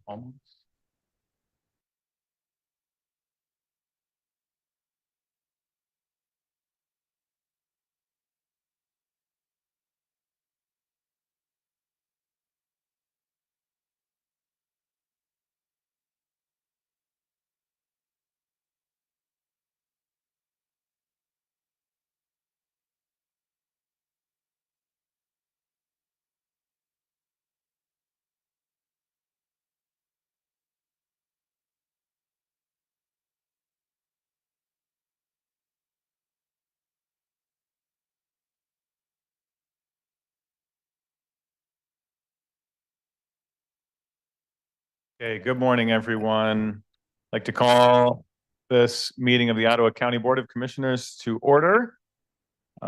Almost. Okay, good morning, everyone. I'd like to call this meeting of the Ottawa County Board of Commissioners to order.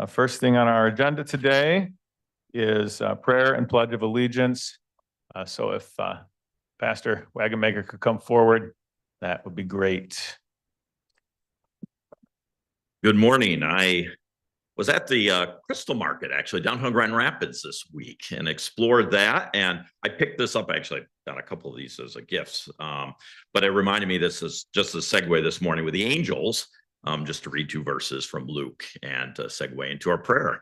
First thing on our agenda today is prayer and pledge of allegiance. So if Pastor Wagonmaker could come forward, that would be great. Good morning. I was at the Crystal Market, actually, downtown Grand Rapids this week and explored that. And I picked this up, actually, I got a couple of these as a gifts. But it reminded me, this is just a segue this morning with the angels, just to read 2 verses from Luke and segue into our prayer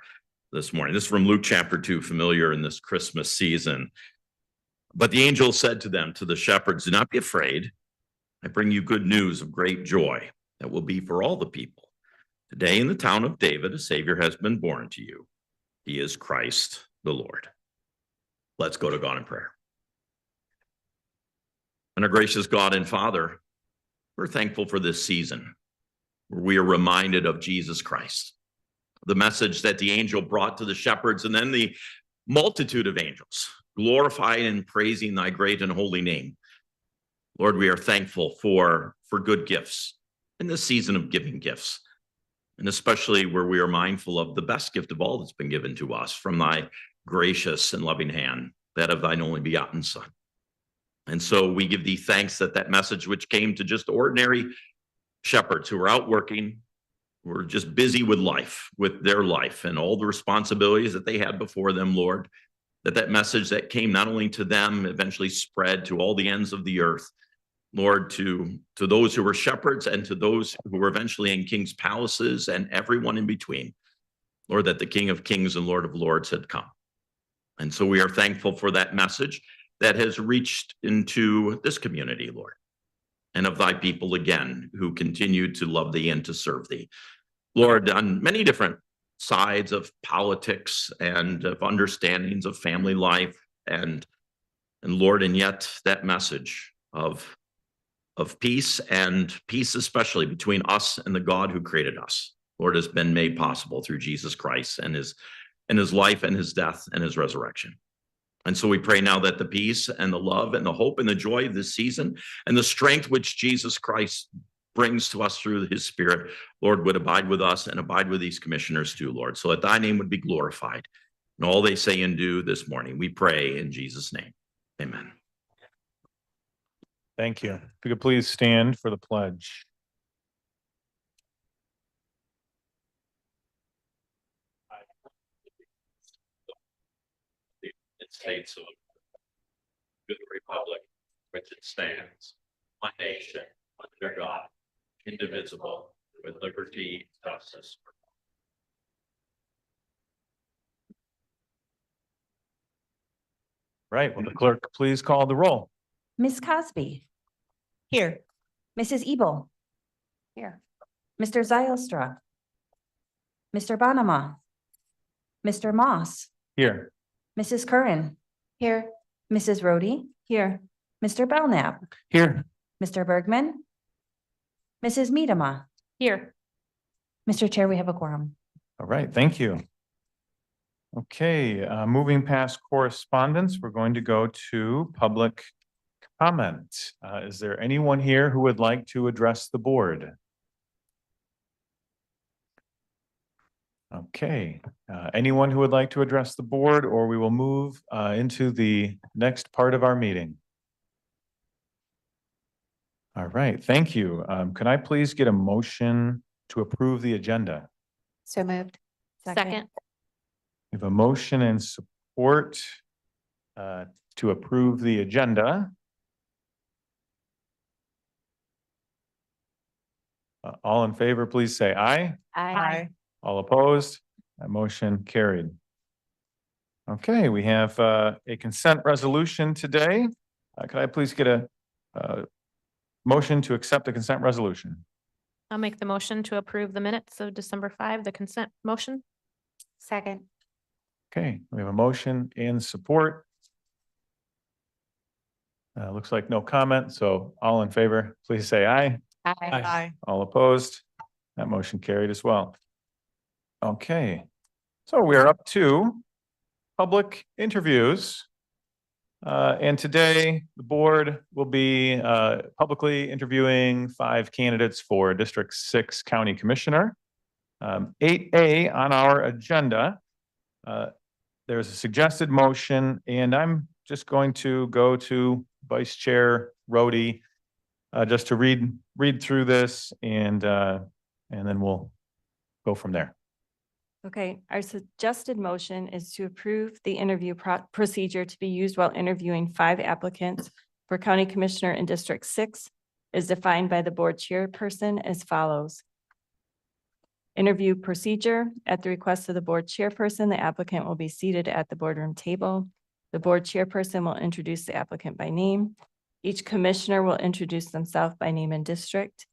this morning. This is from Luke chapter 2, familiar in this Christmas season. But the angel said to them, to the shepherds, "Do not be afraid. I bring you good news of great joy that will be for all the people. Today in the town of David, a Savior has been born to you. He is Christ the Lord." Let's go to God in prayer. And our gracious God and Father, we're thankful for this season where we are reminded of Jesus Christ, the message that the angel brought to the shepherds, and then the multitude of angels glorifying and praising thy great and holy name. Lord, we are thankful for good gifts in this season of giving gifts. And especially where we are mindful of the best gift of all that's been given to us from thy gracious and loving hand, that of thine only begotten Son. And so we give thee thanks that that message, which came to just ordinary shepherds who were out working, were just busy with life, with their life and all the responsibilities that they had before them, Lord, that message that came not only to them eventually spread to all the ends of the earth, Lord, to those who were shepherds and to those who were eventually in king's palaces and everyone in between. Lord, that the King of Kings and Lord of Lords had come. And so we are thankful for that message that has reached into this community, Lord, and of thy people again, who continue to love thee and to serve thee. Lord, on many different sides of politics and of understandings of family life and Lord, and yet that message of peace, and peace especially between us and the God who created us, Lord, has been made possible through Jesus Christ and his life and his death and his resurrection. And so we pray now that the peace and the love and the hope and the joy of this season and the strength which Jesus Christ brings to us through his Spirit, Lord, would abide with us and abide with these commissioners too, Lord, so that thy name would be glorified in all they say and do this morning. We pray in Jesus' name. Amen. Thank you. If you could please stand for the pledge. The United States of the Republic, which it stands, one nation, under God, indivisible, with liberty and justice. Right. Will the clerk please call the roll? Ms. Cosby. Here. Mrs. Ebel. Here. Mr. Zylstra. Mr. Bonema. Mr. Moss. Here. Mrs. Curran. Here. Mrs. Rhodey. Here. Mr. Belknap. Here. Mr. Bergman. Mrs. Miedema. Here. Mr. Chair, we have a quorum. All right. Thank you. Okay. Moving past correspondence, we're going to go to public comment. Is there anyone here who would like to address the board? Okay. Anyone who would like to address the board, or we will move into the next part of our meeting. All right. Thank you. Can I please get a motion to approve the agenda? So moved. Second. We have a motion and support to approve the agenda. All in favor, please say aye. Aye. All opposed? That motion carried. Okay, we have a consent resolution today. Could I please get a motion to accept the consent resolution? I'll make the motion to approve the minutes of December 5, the consent motion. Second. Okay, we have a motion and support. Looks like no comment, so all in favor, please say aye. Aye. All opposed? That motion carried as well. Okay, so we're up to public interviews. And today, the board will be publicly interviewing 5 candidates for District 6 County Commissioner. 8A on our agenda, there's a suggested motion, and I'm just going to go to Vice Chair Rhodey just to read through this, and then we'll go from there. Okay, our suggested motion is to approve the interview procedure to be used while interviewing 5 applicants for County Commissioner in District 6 is defined by the board chairperson as follows. Interview procedure: at the request of the board chairperson, the applicant will be seated at the boardroom table. The board chairperson will introduce the applicant by name. Each commissioner will introduce themselves by name and district.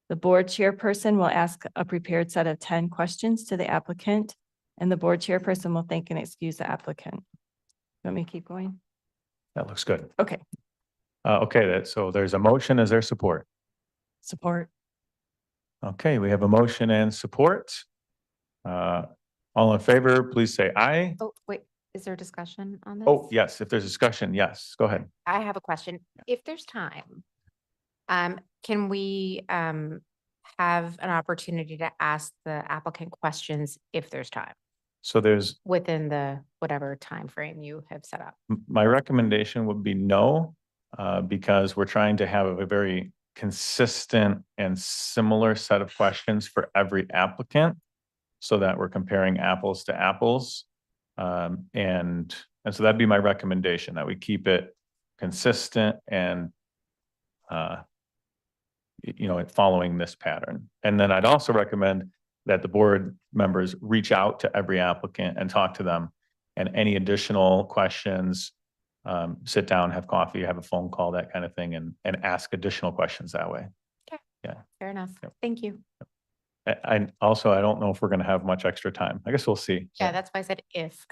The board chairperson will ask a prepared set of 10 questions to the applicant, and the board chairperson will thank and excuse the applicant. Want me to keep going? That looks good. Okay. Okay, so there's a motion. Is there support? Support. Okay, we have a motion and support. All in favor, please say aye. Oh, wait, is there discussion on this? Oh, yes, if there's discussion, yes, go ahead. I have a question. If there's time, can we have an opportunity to ask the applicant questions if there's time So there's, within the whatever time frame you have set up? my recommendation would be no, because we're trying to have a very consistent and similar set of questions for every applicant so that we're comparing apples to apples. And so that'd be my recommendation, that we keep it consistent and following this pattern. And then I'd also recommend that the board members reach out to every applicant and talk to them, and any additional questions, sit down, have coffee, have a phone call, that kind of thing, and ask additional questions that way. Fair enough. Yep. Thank you. I also, I don't know if we're going to have much extra time. I guess we'll see. Yeah, that's why I said if.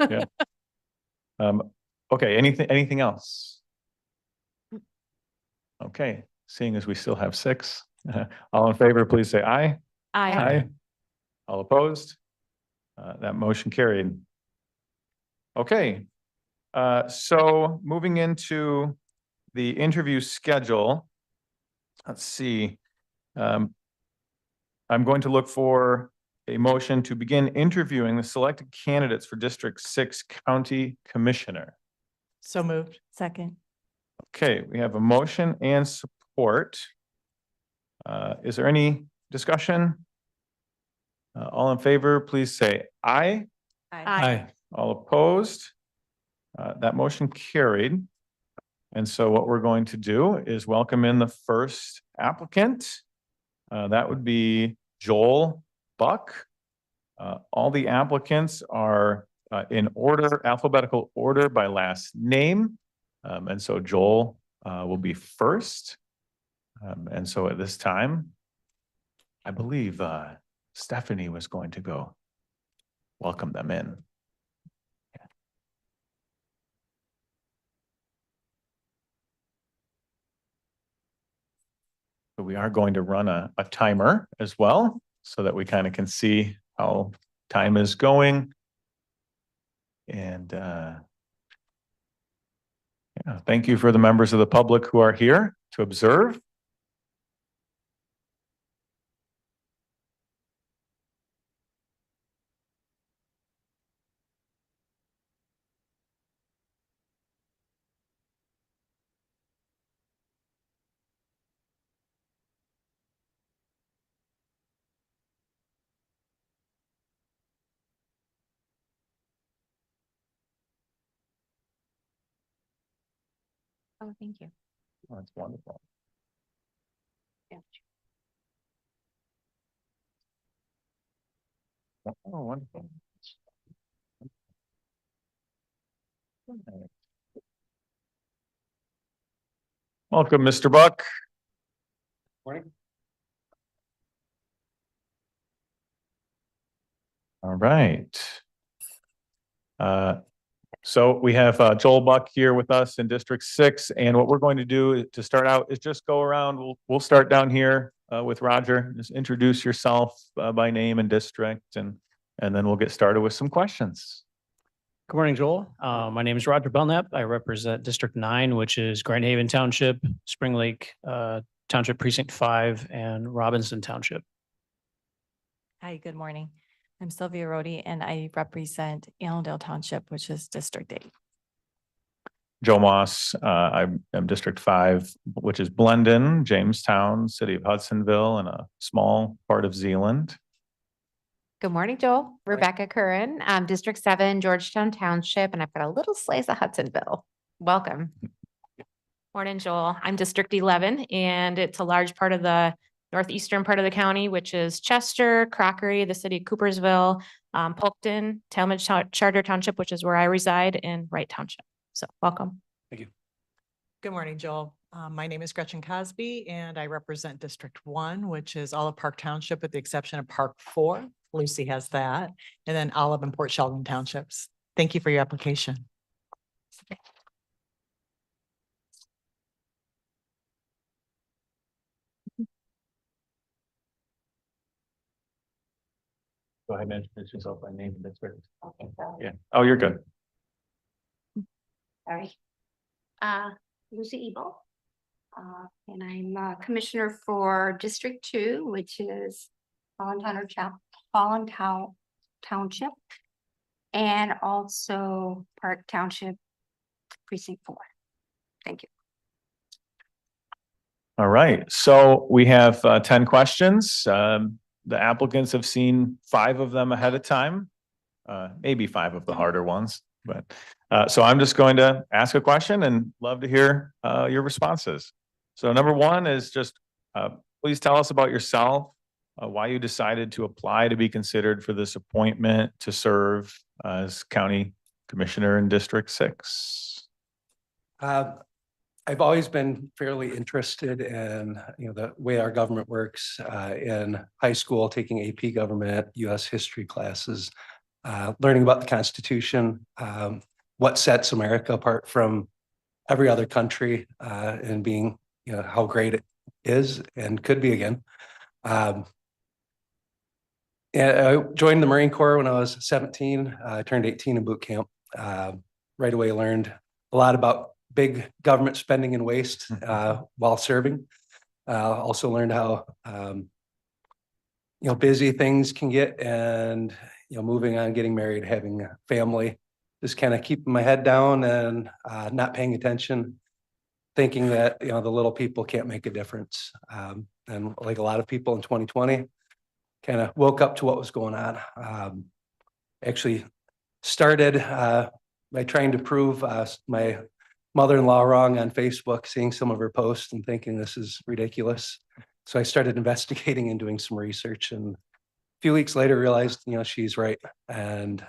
Yeah. Okay, anything else? Okay, seeing as we still have 6, all in favor, please say aye. Aye. All opposed? That motion carried. Okay, so moving into the interview schedule, let's see. I'm going to look for a motion to begin interviewing the selected candidates for District 6 County Commissioner. So moved. Second. Okay, we have a motion and support. Is there any discussion? All in favor, please say aye. Aye. All opposed? That motion carried. And so what we're going to do is welcome in the first applicant. That would be Joel Buck. All the applicants are in order, alphabetical order by last name. And so Joel will be first. And so at this time, I believe Stephanie was going to go welcome them in. So we are going to run a timer as well, so that we kind of can see how time is going. And yeah, thank you for the members of the public who are here to observe. Oh, thank you. That's wonderful. Yeah. Oh, wonderful. Welcome, Mr. Buck. Morning. All right. So we have Joel Buck here with us in District 6, and what we're going to do to start out is just go around. We'll start down here with Roger. Just introduce yourself by name and district, and then we'll get started with some questions. Good morning, Joel. My name is Roger Belknap. I represent District 9, which is Grand Haven Township, Spring Lake Township Precinct 5, and Robinson Township. Hi, good morning. I'm Sylvia Rhodey and I represent Allendale Township, which is District 8. Joe Moss, I'm District 5, which is Blendon, Jamestown, City of Hudsonville, and a small part of Zealand. Good morning, Joel. Rebecca Curran, District 7, Georgetown Township, and I've got a little slice of Hudsonville. Welcome. Morning, Joel. I'm District 11, and it's a large part of the northeastern part of the county, which is Chester, Crockery, the city of Coopersville, Polkton, Talmadge Charter Township, which is where I reside, and Wright Township. So welcome. Thank you. Good morning, Joel. My name is Gretchen Cosby and I represent District 1, which is all of Park Township with the exception of Park 4. Lucy has that. And then Olive and Port Sheldon Townships. Thank you for your application. Go ahead and introduce yourself by name and district. Yeah. Oh, you're good. Sorry. Lucy Ebel. And I'm Commissioner for District 2, which is Hollandtown Township. And also Park Township, Precinct 4. Thank you. All right. So we have 10 questions. The applicants have seen 5 of them ahead of time, maybe 5 of the harder ones. But so I'm just going to ask a question and love to hear your responses. So number 1 is just please tell us about yourself, why you decided to apply to be considered for this appointment to serve as County Commissioner in District 6. I've always been fairly interested in, the way our government works, in high school, taking AP government, US history classes, learning about the Constitution, what sets America apart from every other country, and being, how great it is and could be again. And I joined the Marine Corps when I was 17. I turned 18 in boot camp. Right away learned a lot about big government spending and waste while serving. Also learned how busy things can get, and moving on, getting married, having a family, just kind of keeping my head down and not paying attention, thinking that the little people can't make a difference. And like a lot of people in 2020, kind of woke up to what was going on. Actually started by trying to prove my mother-in-law wrong on Facebook, seeing some of her posts and thinking this is ridiculous. So I started investigating and doing some research, and a few weeks later realized, she's right. And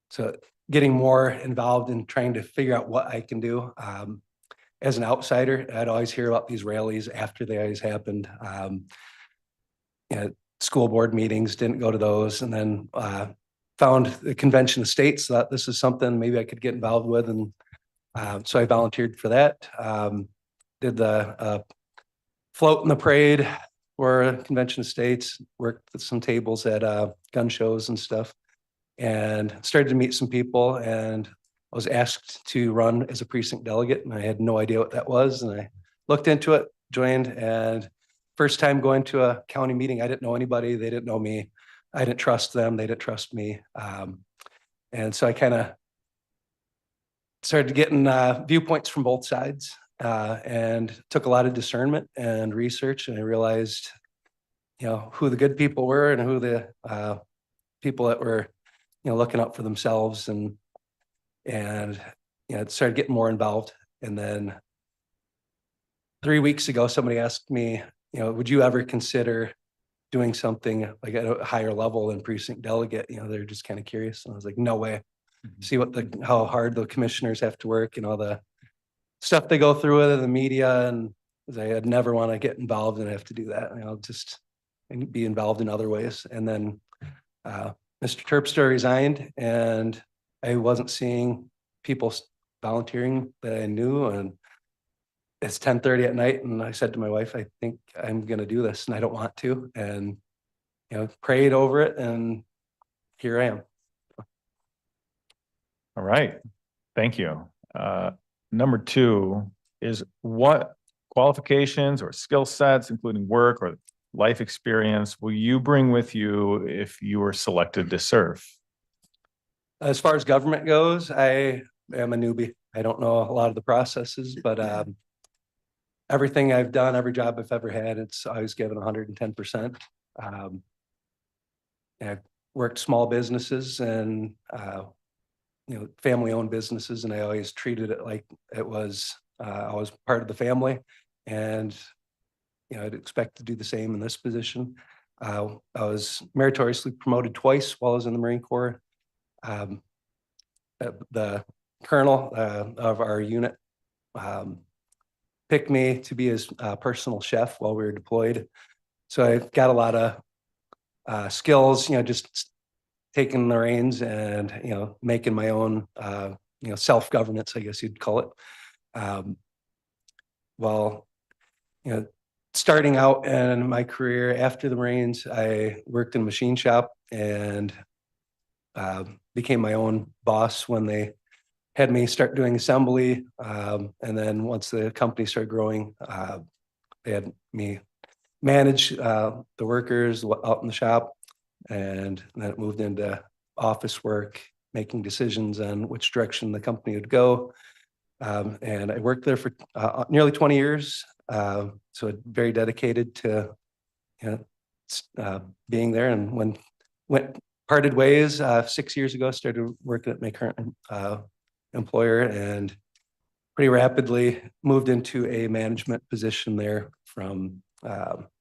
so getting more involved in trying to figure out what I can do. As an outsider, I'd always hear about these rallies after they always happened. School board meetings, didn't go to those, and then found the Convention of States, thought this is something maybe I could get involved with. And so I volunteered for that. Did the float in the parade for Convention of States, worked with some tables at gun shows and stuff, and started to meet some people. And I was asked to run as a precinct delegate, and I had no idea what that was. And I looked into it, joined, and first time going to a county meeting, I didn't know anybody. They didn't know me. I didn't trust them. They didn't trust me. And so I kind of started getting viewpoints from both sides, and took a lot of discernment and research. And I realized, who the good people were and who the people that were, looking out for themselves, and started getting more involved. And then 3 weeks ago, somebody asked me, would you ever consider doing something like at a higher level than precinct delegate, they're just kind of curious. And I was like, no way. See how hard the commissioners have to work and all the stuff they go through with it, the media, and I'd never want to get involved and have to do that. I'll just be involved in other ways. And then Mr. Terpstra resigned, and I wasn't seeing people volunteering that I knew. And it's 10:30 at night, and I said to my wife, I think I'm going to do this, and I don't want to. And prayed over it, and here I am. All right. Thank you. Number 2 is what qualifications or skill sets, including work or life experience, will you bring with you if you were selected to serve? As far as government goes, I am a newbie. I don't know a lot of the processes, but everything I've done, every job I've ever had, it's always given 110%. I've worked small businesses and family-owned businesses, and I always treated it like it was I was part of the family, and I'd expect to do the same in this position. I was meritoriously promoted twice while I was in the Marine Corps. The colonel of our unit picked me to be his personal chef while we were deployed. So I've got a lot of skills, just taking the reins and, making my own, self-governance, I guess you'd call it. Well, starting out in my career after the Marines, I worked in a machine shop and became my own boss when they had me start doing assembly. And then once the company started growing, they had me manage the workers out in the shop. And then it moved into office work, making decisions on which direction the company would go. And I worked there for nearly 20 years. So very dedicated to being there. And when parted ways 6 years ago, started working at my current employer, and pretty rapidly moved into a management position there from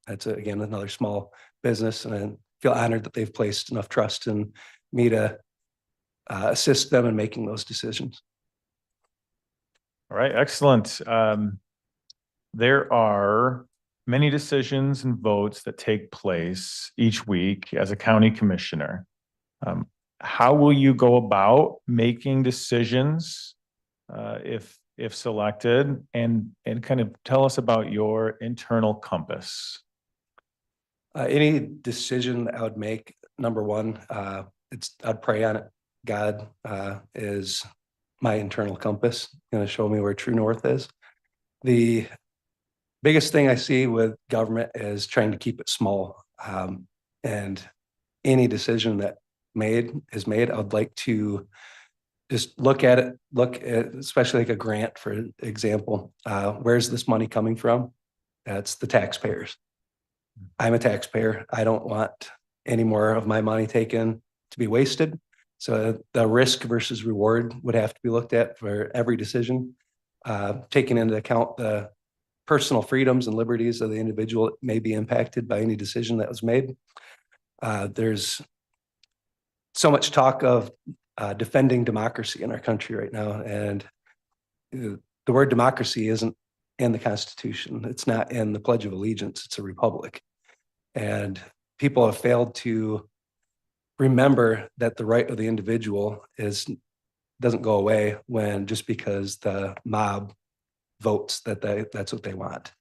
that's again another small business, and I feel honored that they've placed enough trust in me to assist them in making those decisions. All right, excellent. There are many decisions and votes that take place each week as a county commissioner. How will you go about making decisions if selected, and kind of tell us about your internal compass? Any decision I would make, number one, I'd pray on it. God is my internal compass, going to show me where true north is. The biggest thing I see with government is trying to keep it small. And any decision that is made, I would like to just look at it, especially like a grant, for example. Where's this money coming from? That's the taxpayers. I'm a taxpayer. I don't want any more of my money taken to be wasted. So the risk versus reward would have to be looked at for every decision, taking into account the personal freedoms and liberties of the individual that may be impacted by any decision that was made. There's so much talk of defending democracy in our country right now, and the word democracy isn't in the Constitution. It's not in the Pledge of Allegiance. It's a republic. And people have failed to remember that the right of the individual doesn't go away when just because the mob votes that's what they want.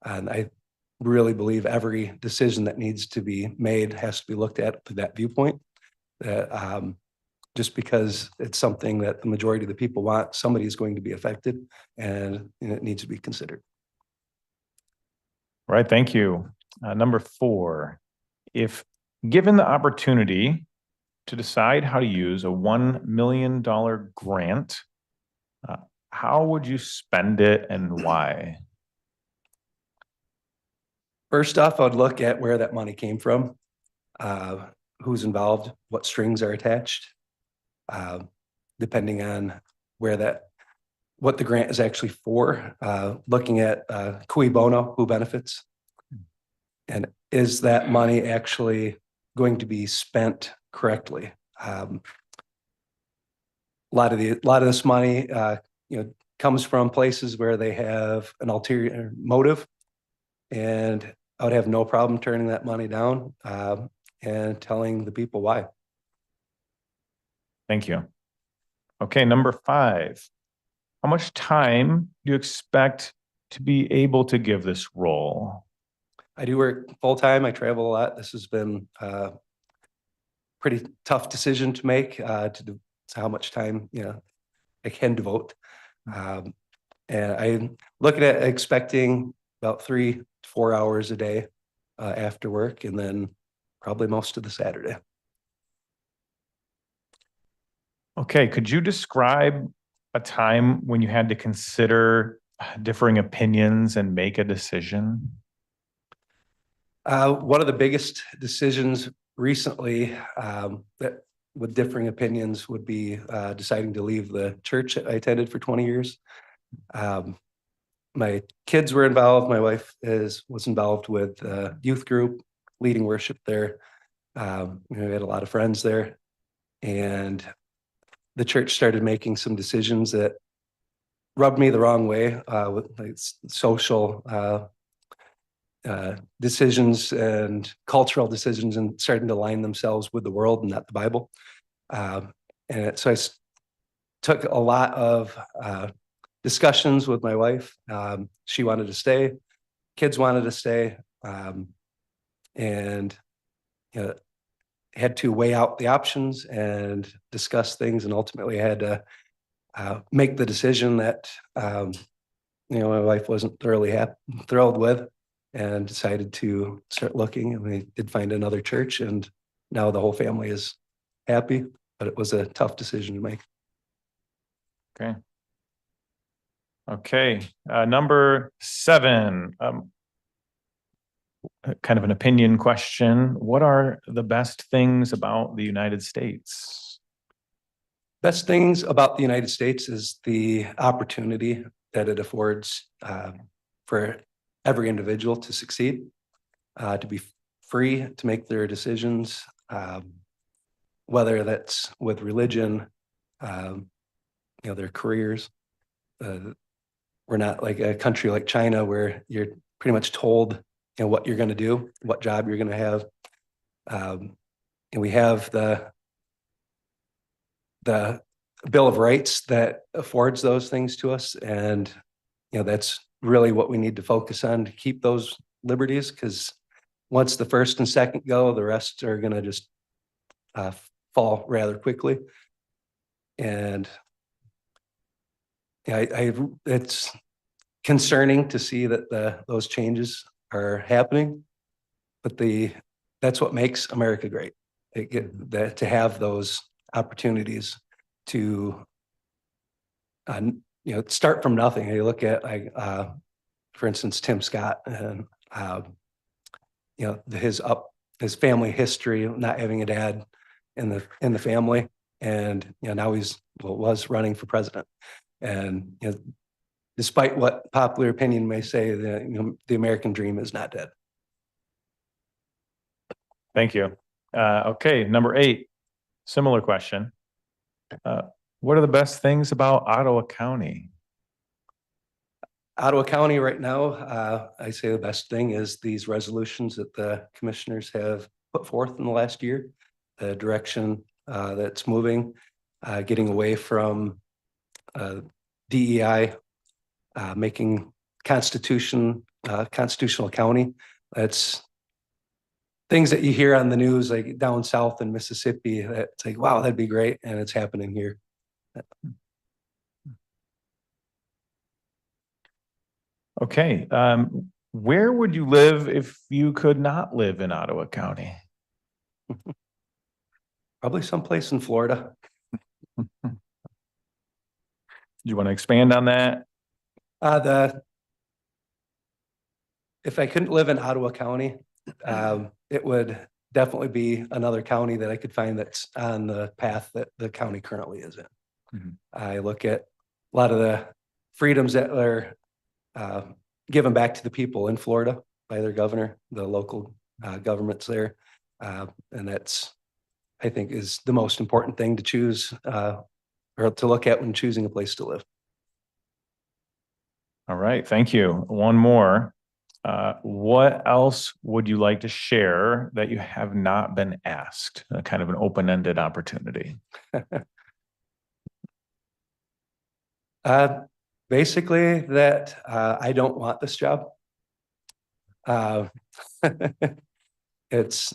And I really believe every decision that needs to be made has to be looked at through that viewpoint. That just because it's something that the majority of the people want, somebody is going to be affected, and it needs to be considered. All right, thank you. Number 4, if given the opportunity to decide how to use a $1 million grant, how would you spend it and why? First off, I'd look at where that money came from, who's involved, what strings are attached, depending on what the grant is actually for. Looking at cui bono, who benefits. And is that money actually going to be spent correctly? A lot of this money, comes from places where they have an ulterior motive, and I would have no problem turning that money down and telling the people why. Thank you. Okay, number 5. How much time do you expect to be able to give this role? I do work full-time. I travel a lot. This has been a pretty tough decision to make to how much time, I can devote. And I'm looking at expecting about 3 to 4 hours a day after work, and then probably most of the Saturday. Okay, could you describe a time when you had to consider differing opinions and make a decision? One of the biggest decisions recently that with differing opinions would be deciding to leave the church that I attended for 20 years. My kids were involved. My wife was involved with youth group, leading worship there. We had a lot of friends there, and the church started making some decisions that rubbed me the wrong way with like social decisions and cultural decisions, and starting to align themselves with the world and not the Bible. So I took a lot of discussions with my wife. She wanted to stay, kids wanted to stay, and had to weigh out the options and discuss things, and ultimately I had to make the decision that my wife wasn't thrilled with, and decided to start looking, and we did find another church, and now the whole family is happy, but it was a tough decision to make. Okay. Okay, number 7, kind of an opinion question. What are the best things about the United States? Best things about the United States is the opportunity that it affords for every individual to succeed, to be free to make their decisions, whether that's with religion, their careers. We're not like a country like China where you're pretty much told what you're going to do, what job you're going to have. And we have the Bill of Rights that affords those things to us. And, that's really what we need to focus on to keep those liberties, because once the first and second go, the rest are going to just fall rather quickly. And it's concerning to see that those changes are happening, but that's what makes America great. To have those opportunities to start from nothing. You look at for instance, Tim Scott, and his family history, not having a dad in the family, and now was running for president. And despite what popular opinion may say, the American dream is not dead. Thank you. Okay, number 8, similar question. What are the best things about Ottawa County? Ottawa County right now, I say the best thing is these resolutions that the commissioners have put forth in the last year, the direction that's moving, getting away from DEI, making constitutional county. That's things that you hear on the news, like down south in Mississippi. It's like, wow, that'd be great, and it's happening here. Okay, where would you live if you could not live in Ottawa County? Probably someplace in Florida. Do you want to expand on that? If I couldn't live in Ottawa County, it would definitely be another county that I could find that's on the path that the county currently is in. Mm-hmm. I look at a lot of the freedoms that are given back to the people in Florida, by their governor, the local governments there. And that's, I think, is the most important thing to choose or to look at when choosing a place to live. All right, thank you. One more. What else would you like to share that you have not been asked? Kind of an open-ended opportunity. Basically that I don't want this job. It's,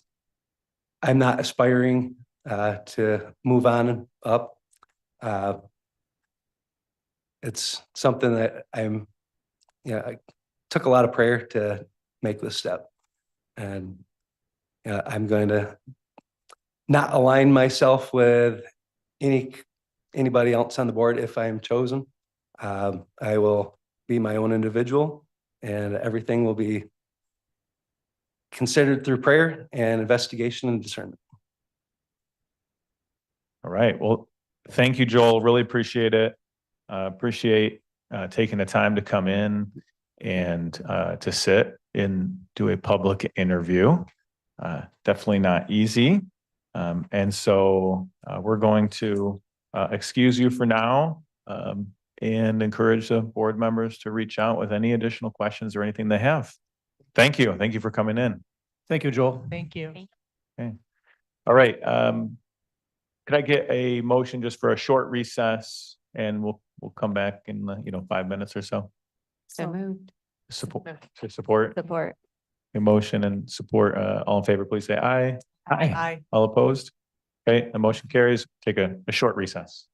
I'm not aspiring to move on and up. It's something that I took a lot of prayer to make this step. And I'm going to not align myself with anybody else on the board if I am chosen. I will be my own individual, and everything will be considered through prayer and investigation and discernment. All right. Well, thank you, Joel. Really appreciate it. Appreciate taking the time to come in and to sit and do a public interview. Definitely not easy. And so we're going to excuse you for now and encourage the board members to reach out with any additional questions or anything they have. Thank you. Thank you for coming in. Thank you, Joel. Thank you. Okay. All right. Could I get a motion just for a short recess, and we'll come back in 5 minutes or so? So moved. Support. Support. A motion and support. All in favor, please say aye. Aye. All opposed? Okay, the motion carries. Take a short recess.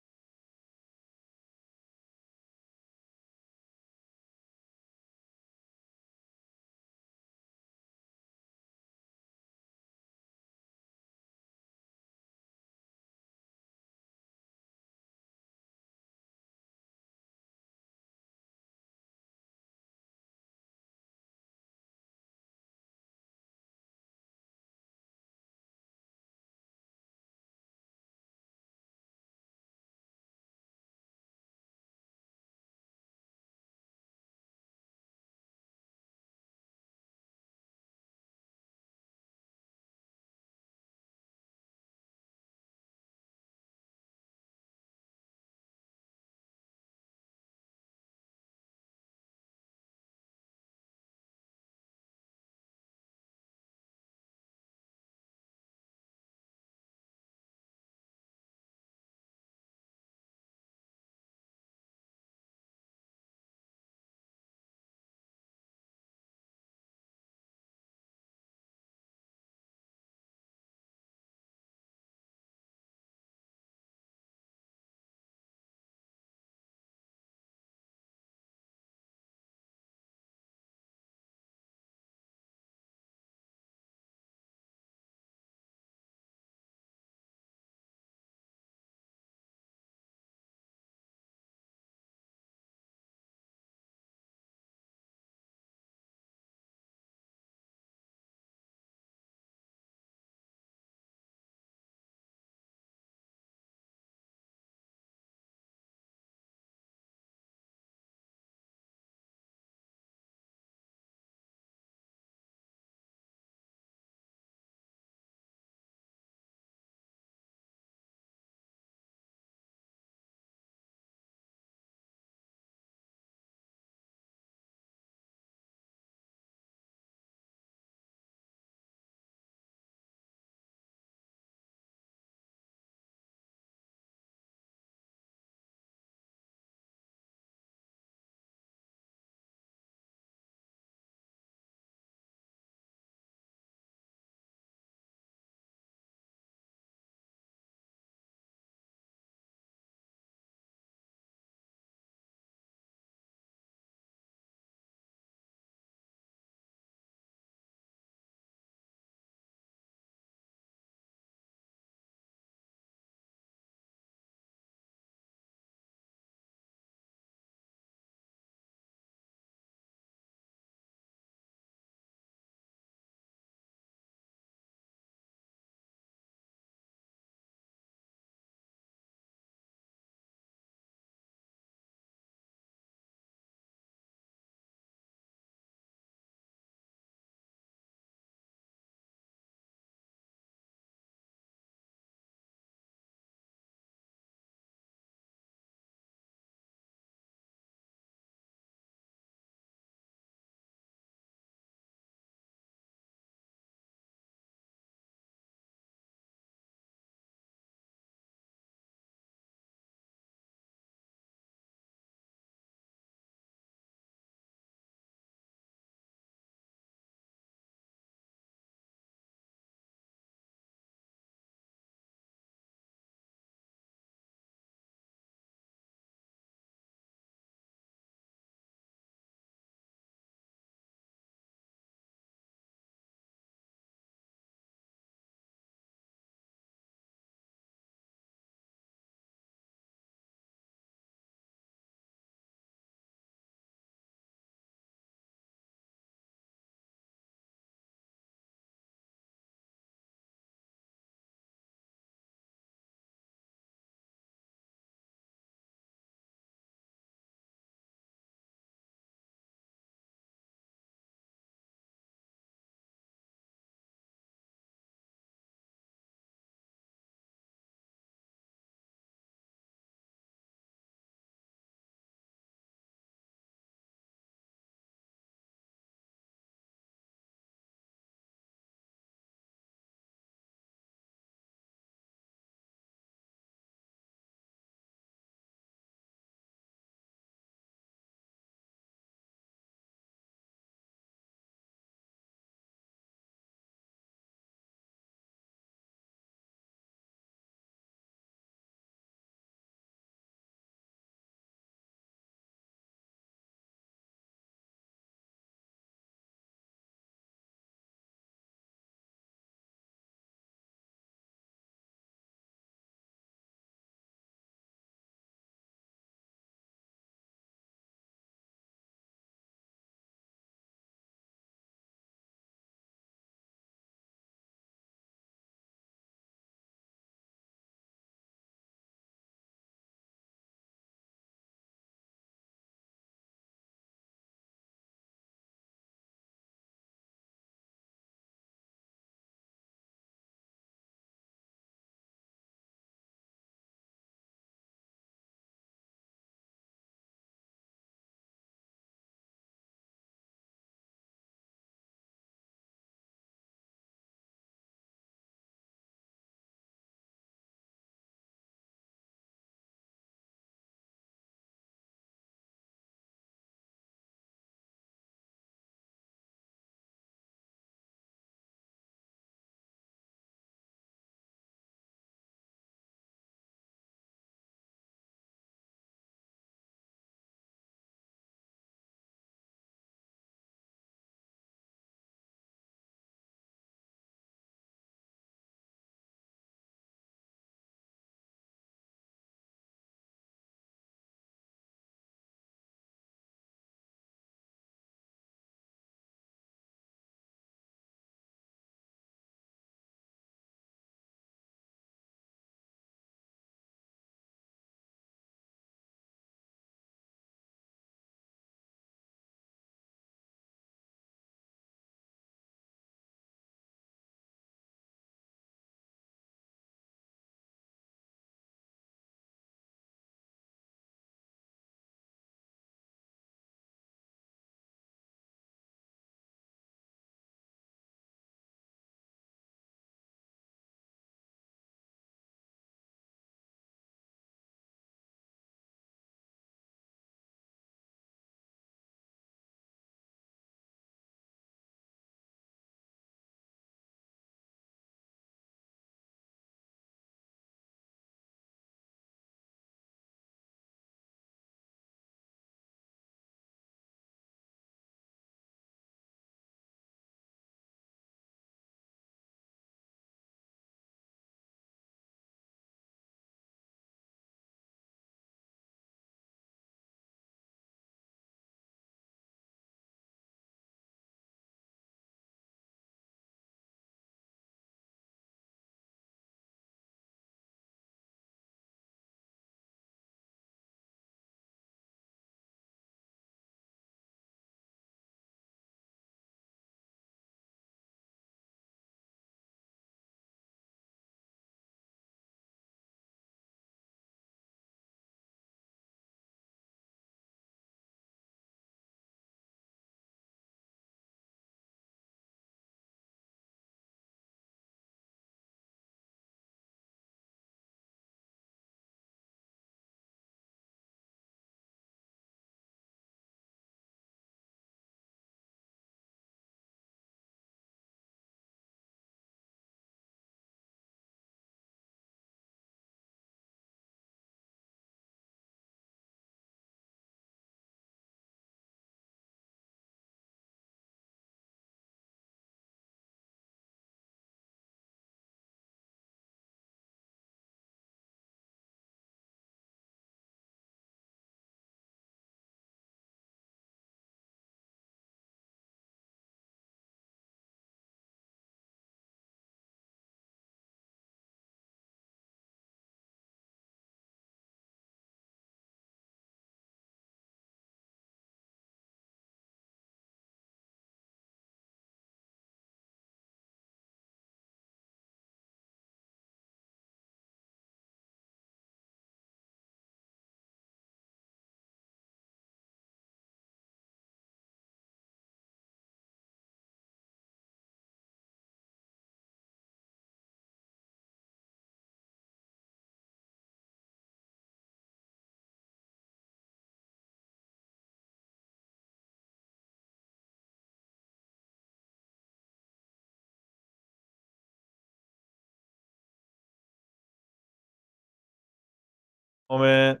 Moment,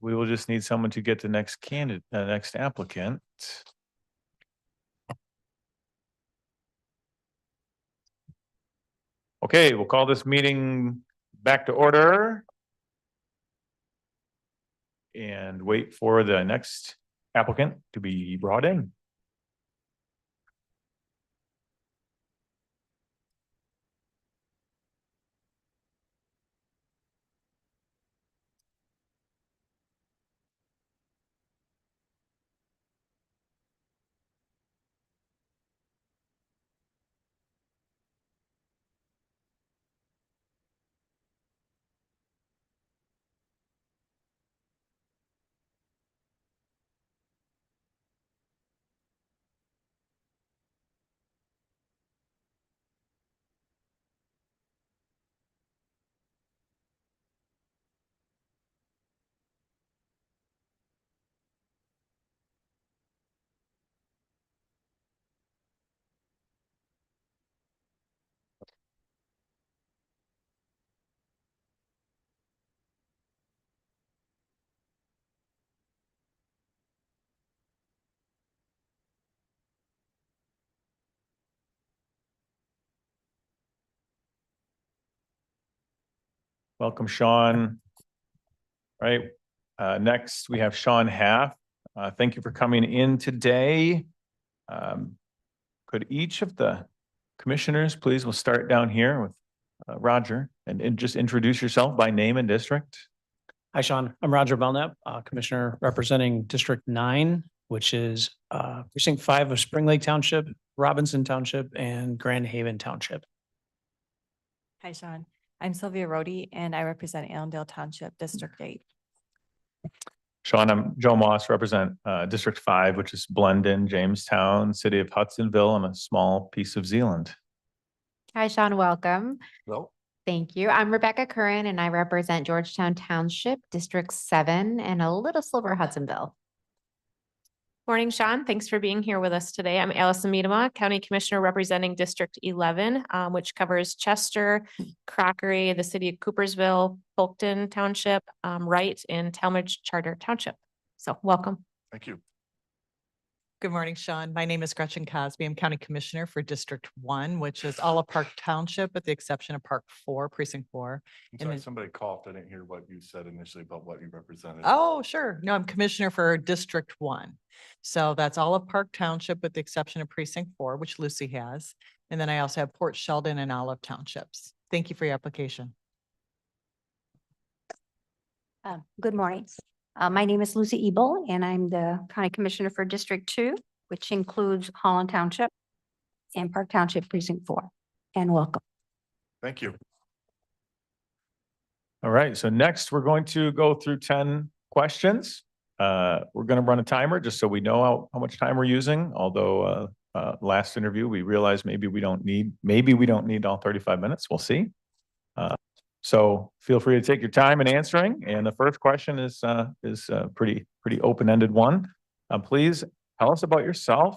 we will just need someone to get the next candidate, the next applicant. Okay, we'll call this meeting back to order. And wait for the next applicant to be brought in. Welcome, Sean. Right. Next, we have Sean Half. Thank you for coming in today. Could each of the commissioners, please, we'll start down here with Roger and just introduce yourself by name and district. Hi, Sean. I'm Roger Belknap, Commissioner representing District 9, which is Precinct 5 of Spring Lake Township, Robinson Township, and Grand Haven Township. Hi, Sean. I'm Sylvia Rhodey, and I represent Allendale Township, District 8. Sean, I'm Joe Moss, represent District 5, which is Blendon, Jamestown, City of Hudsonville, and a small piece of Zealand. Hi, Sean, welcome. Hello. Thank you. I'm Rebecca Curran and I represent Georgetown Township, District 7, and a little silver Hudsonville. Morning, Sean. Thanks for being here with us today. I'm Allison Miedema, County Commissioner representing District 11, which covers Chester, Crockery, the city of Coopersville, Polkton Township, Wright, and Talmadge Charter Township. So welcome. Thank you. Good morning, Sean. My name is Gretchen Cosby. I'm County Commissioner for District 1, which is all of Park Township with the exception of Park 4, Precinct 4. I'm sorry, then- somebody coughed. I didn't hear what you said initially about what you represented. Oh, sure. No, I'm Commissioner for District 1. So that's all of Park Township with the exception of Precinct 4, which Lucy has. And then I also have Port Sheldon and Olive Townships. Thank you for your application. Good morning. My name is Lucy Ebel, and I'm the County Commissioner for District 2, which includes Holland Township and Park Township Precinct 4. And welcome. Thank you. All right, so next we're going to go through 10 questions. We're going to run a timer just so we know how much time we're using. Although last interview, we realized maybe we don't need all 35 minutes. We'll see. So feel free to take your time in answering. And the first question is pretty open-ended one. Please tell us about yourself,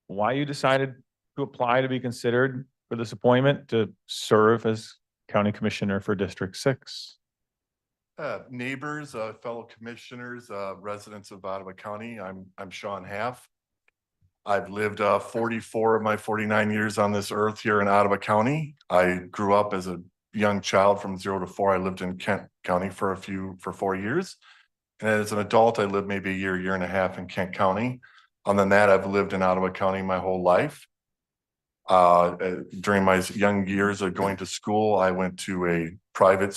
why you decided to apply to be considered for this appointment to serve as County Commissioner for District 6. Neighbors, fellow commissioners, residents of Ottawa County. I'm Sean Half. I've lived 44 of my 49 years on this earth here in Ottawa County. I grew up as a young child from 0 to 4. I lived in Kent County for 4 years. And as an adult, I lived maybe a year and a half in Kent County. Other than that, I've lived in Ottawa County my whole life. During my young years of going to school, I went to a private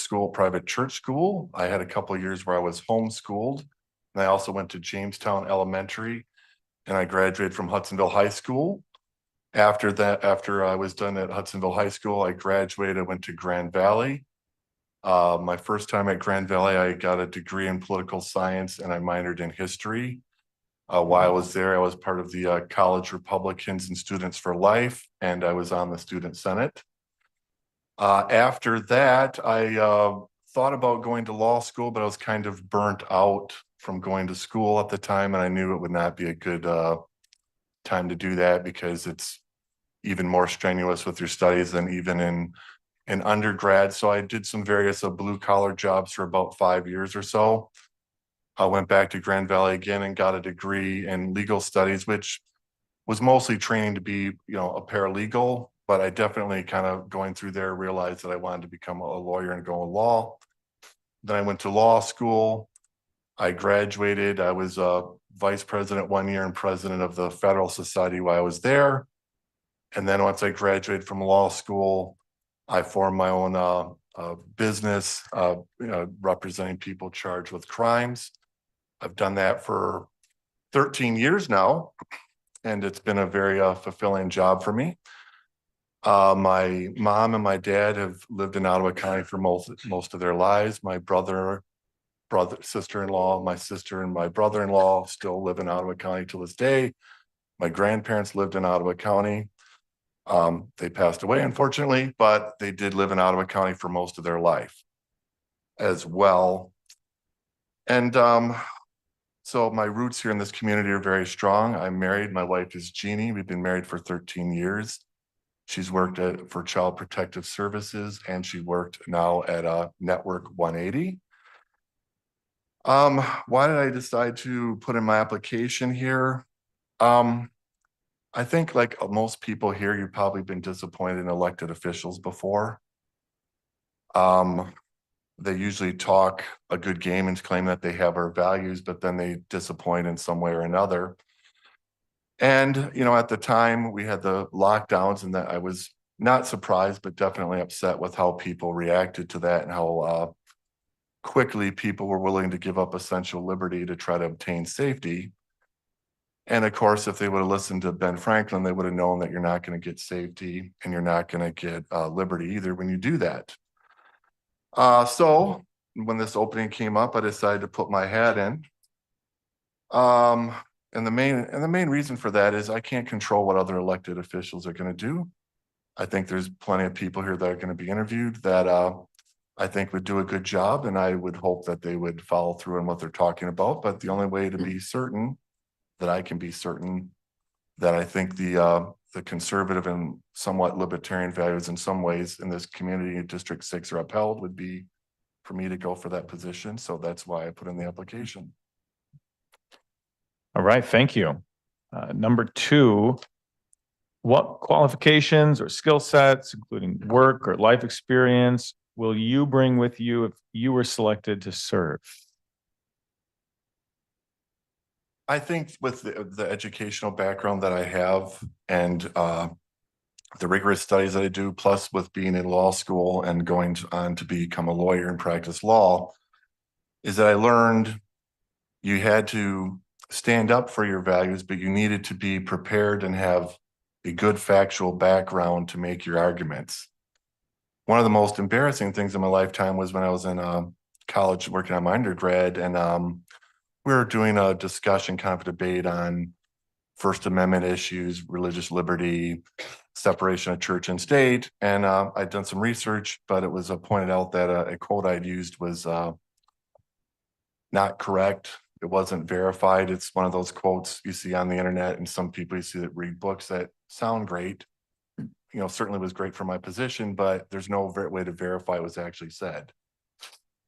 church school. I had a couple of years where I was homeschooled. And I also went to Jamestown Elementary, and I graduated from Hudsonville High School. After that, after I was done at Hudsonville High School, I graduated, went to Grand Valley. My first time at Grand Valley, I got a degree in political science and I minored in history. While I was there, I was part of the College Republicans and Students for Life, and I was on the Student Senate. After that, I thought about going to law school, but I was kind of burnt out from going to school at the time, and I knew it would not be a good time to do that because it's even more strenuous with your studies than even in in undergrad. So I did some various blue collar jobs for about 5 years or so. I went back to Grand Valley again and got a degree in legal studies, which was mostly training to be, a paralegal, but I definitely kind of going through there realized that I wanted to become a lawyer and go in law. Then I went to law school. I graduated. I was vice president 1 year and president of the Federal Society while I was there. And then once I graduated from law school, I formed my own business, representing people charged with crimes. I've done that for 13 years now, and it's been a very fulfilling job for me. My mom and my dad have lived in Ottawa County for most of their lives. My sister-in-law, my sister and my brother-in-law still live in Ottawa County to this day. My grandparents lived in Ottawa County. They passed away, unfortunately, but they did live in Ottawa County for most of their life as well. And so my roots here in this community are very strong. I'm married. My wife is Jeannie. We've been married for 13 years. She's worked for Child Protective Services, and she worked now at Network 180. Why did I decide to put in my application here? I think like most people here, you've probably been disappointed in elected officials before. They usually talk a good game and claim that they have our values, but then they disappoint in some way or another. And, at the time we had the lockdowns, and that I was not surprised, but definitely upset with how people reacted to that and how quickly people were willing to give up essential liberty to try to obtain safety. And of course, if they would have listened to Ben Franklin, they would have known that you're not going to get safety and you're not going to get liberty either when you do that. So when this opening came up, I decided to put my hat in. And the main reason for that is I can't control what other elected officials are going to do. I think there's plenty of people here that are going to be interviewed that I think would do a good job, and I would hope that they would follow through on what they're talking about. But the only way to be certain that I can be certain that I think the conservative and somewhat libertarian values in some ways in this community in District 6 are upheld would be for me to go for that position. So that's why I put in the application. All right, thank you. Number 2, what qualifications or skill sets, including work or life experience, will you bring with you if you were selected to serve? I think with the educational background that I have and the rigorous studies that I do, plus with being in law school and going on to become a lawyer and practice law, is that I learned you had to stand up for your values, but you needed to be prepared and have a good factual background to make your arguments. One of the most embarrassing things in my lifetime was when I was in college working on my undergrad, and we were doing a discussion, kind of a debate on First Amendment issues, religious liberty, separation of church and state. And I'd done some research, but it was pointed out that a quote I'd used was not correct. It wasn't verified. It's one of those quotes you see on the internet, and some people you see that read books that sound great. Certainly was great for my position, but there's no way to verify what was actually said.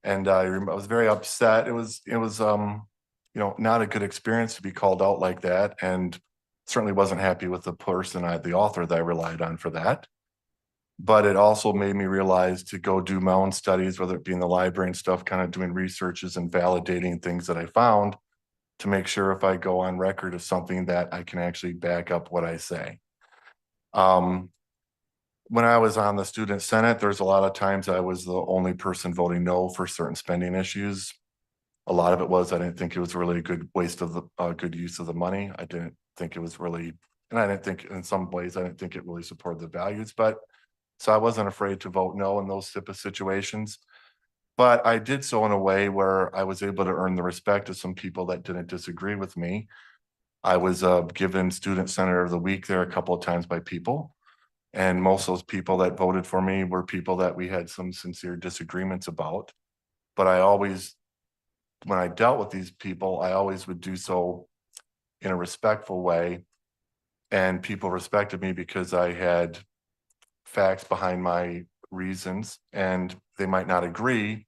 And I was very upset. It was not a good experience to be called out like that, and certainly wasn't happy with the person, the author that I relied on for that. But it also made me realize to go do my own studies, whether it be in the library and stuff, kind of doing researches and validating things that I found to make sure if I go on record of something that I can actually back up what I say. When I was on the student senate, there's a lot of times I was the only person voting no for certain spending issues. A lot of it was I didn't think it was really a good waste of the good use of the money. I didn't think it was really, and I didn't think in some ways I didn't think it really supported the values. But so I wasn't afraid to vote no in those type of situations. But I did so in a way where I was able to earn the respect of some people that didn't disagree with me. I was given Student Senator of the Week there a couple of times by people. And most of those people that voted for me were people that we had some sincere disagreements about. But I always, when I dealt with these people, I always would do so in a respectful way. And people respected me because I had facts behind my reasons, and they might not agree,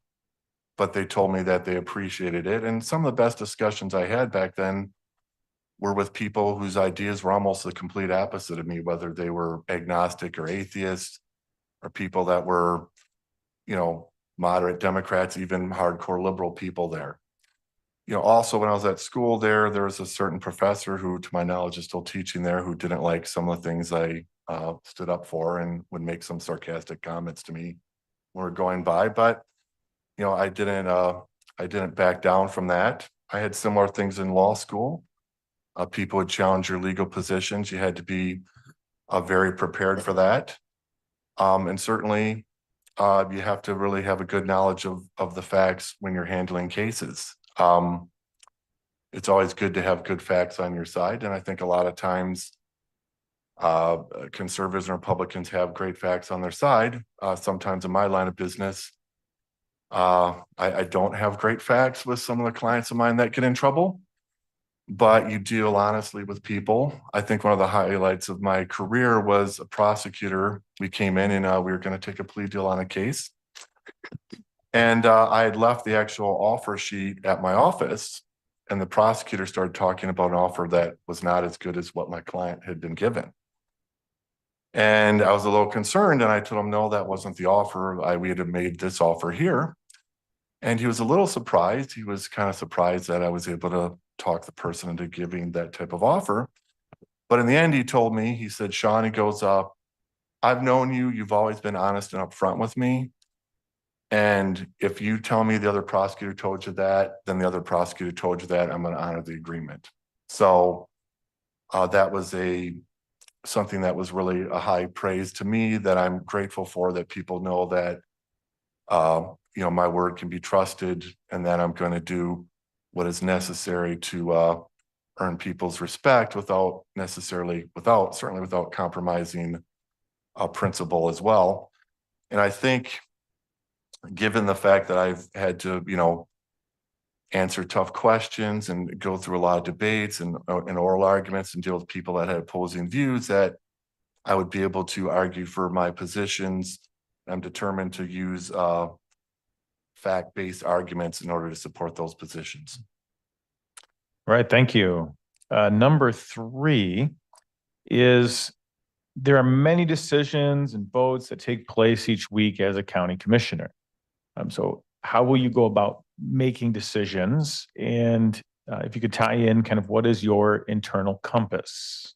but they told me that they appreciated it. And some of the best discussions I had back then were with people whose ideas were almost the complete opposite of me, whether they were agnostic or atheist, or people that were, you know, moderate Democrats, even hardcore liberal people there. You know, also when I was at school there was a certain professor who, to my knowledge, is still teaching there, who didn't like some of the things I stood up for and would make some sarcastic comments to me when we're going by. But, you know, I didn't back down from that. I had similar things in law school. People would challenge your legal positions. You had to be very prepared for that. And certainly you have to really have a good knowledge of the facts when you're handling cases. It's always good to have good facts on your side. And I think a lot of times conservatives and Republicans have great facts on their side. Sometimes in my line of business, I don't have great facts with some of the clients of mine that get in trouble, but you deal honestly with people. I think one of the highlights of my career was a prosecutor. We came in and we were going to take a plea deal on a case. And I had left the actual offer sheet at my office, and the prosecutor started talking about an offer that was not as good as what my client had been given. And I was a little concerned, and I told him, no, that wasn't the offer. We had made this offer here. And he was a little surprised. He was kind of surprised that I was able to talk the person into giving that type of offer. But in the end, he told me, he said, Sean, he goes, I've known you. You've always been honest and upfront with me. And if you tell me the other prosecutor told you that, then the other prosecutor told you that, I'm going to honor the agreement. So that was something that was really a high praise to me, that I'm grateful for, that people know that, you know, my word can be trusted, and that I'm going to do what is necessary to earn people's respect certainly without compromising principle as well. And I think, given the fact that I've had to, you know, answer tough questions and go through a lot of debates and oral arguments and deal with people that had opposing views, that I would be able to argue for my positions. I'm determined to use fact-based arguments in order to support those positions. Right, thank you. Number 3 is, there are many decisions and votes that take place each week as a county commissioner. So how will you go about making decisions? And if you could tie in kind of what is your internal compass?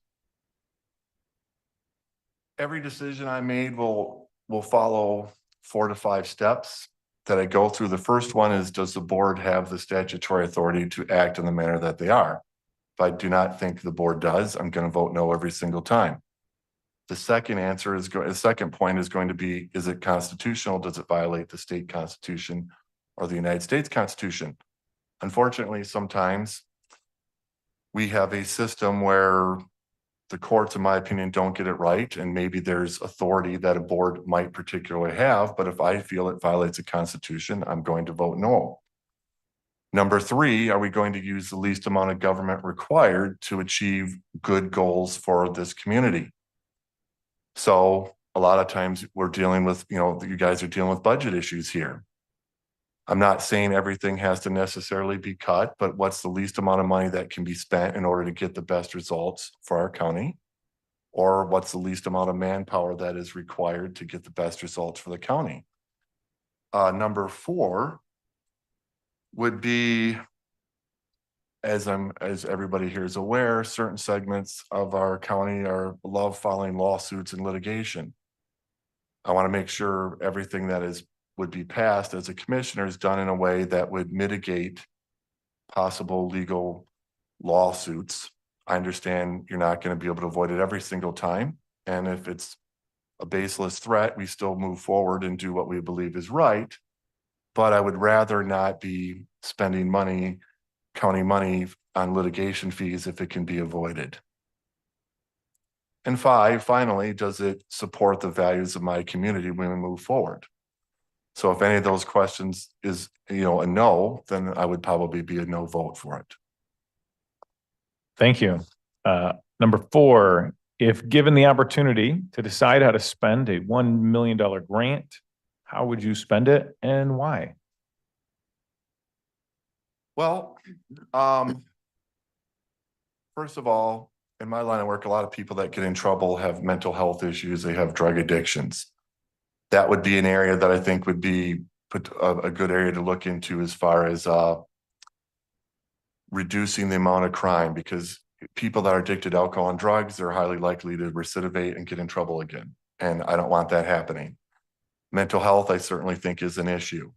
Every decision I made will follow 4 to 5 steps that I go through. The first one is, does the board have the statutory authority to act in the manner that they are? If I do not think the board does, I'm going to vote no every single time. The second point is going to be, is it constitutional? Does it violate the state constitution or the United States Constitution? Unfortunately, sometimes we have a system where the courts, in my opinion, don't get it right, and maybe there's authority that a board might particularly have, but if I feel it violates the Constitution, I'm going to vote no. Number 3, are we going to use the least amount of government required to achieve good goals for this community? So a lot of times we're dealing with, you know, you guys are dealing with budget issues here. I'm not saying everything has to necessarily be cut, but what's the least amount of money that can be spent in order to get the best results for our county? Or what's the least amount of manpower that is required to get the best results for the county? Number 4 would be, as everybody here is aware, certain segments of our county love filing lawsuits and litigation. I want to make sure everything that would be passed as a commissioner is done in a way that would mitigate possible legal lawsuits. I understand you're not going to be able to avoid it every single time. And if it's a baseless threat, we still move forward and do what we believe is right. But I would rather not be spending county money on litigation fees if it can be avoided. And 5, finally, does it support the values of my community when we move forward? So if any of those questions is, you know, a no, then I would probably be a no vote for it. Thank you. Number 4, If given the opportunity to decide how to spend a $1 million grant, how would you spend it and why? Well, first of all, in my line of work, a lot of people that get in trouble have mental health issues. They have drug addictions. That would be an area that I think would be a good area to look into as far as reducing the amount of crime, because people that are addicted to alcohol and drugs, they're highly likely to recidivate and get in trouble again. And I don't want that happening. Mental health, I certainly think, is an issue.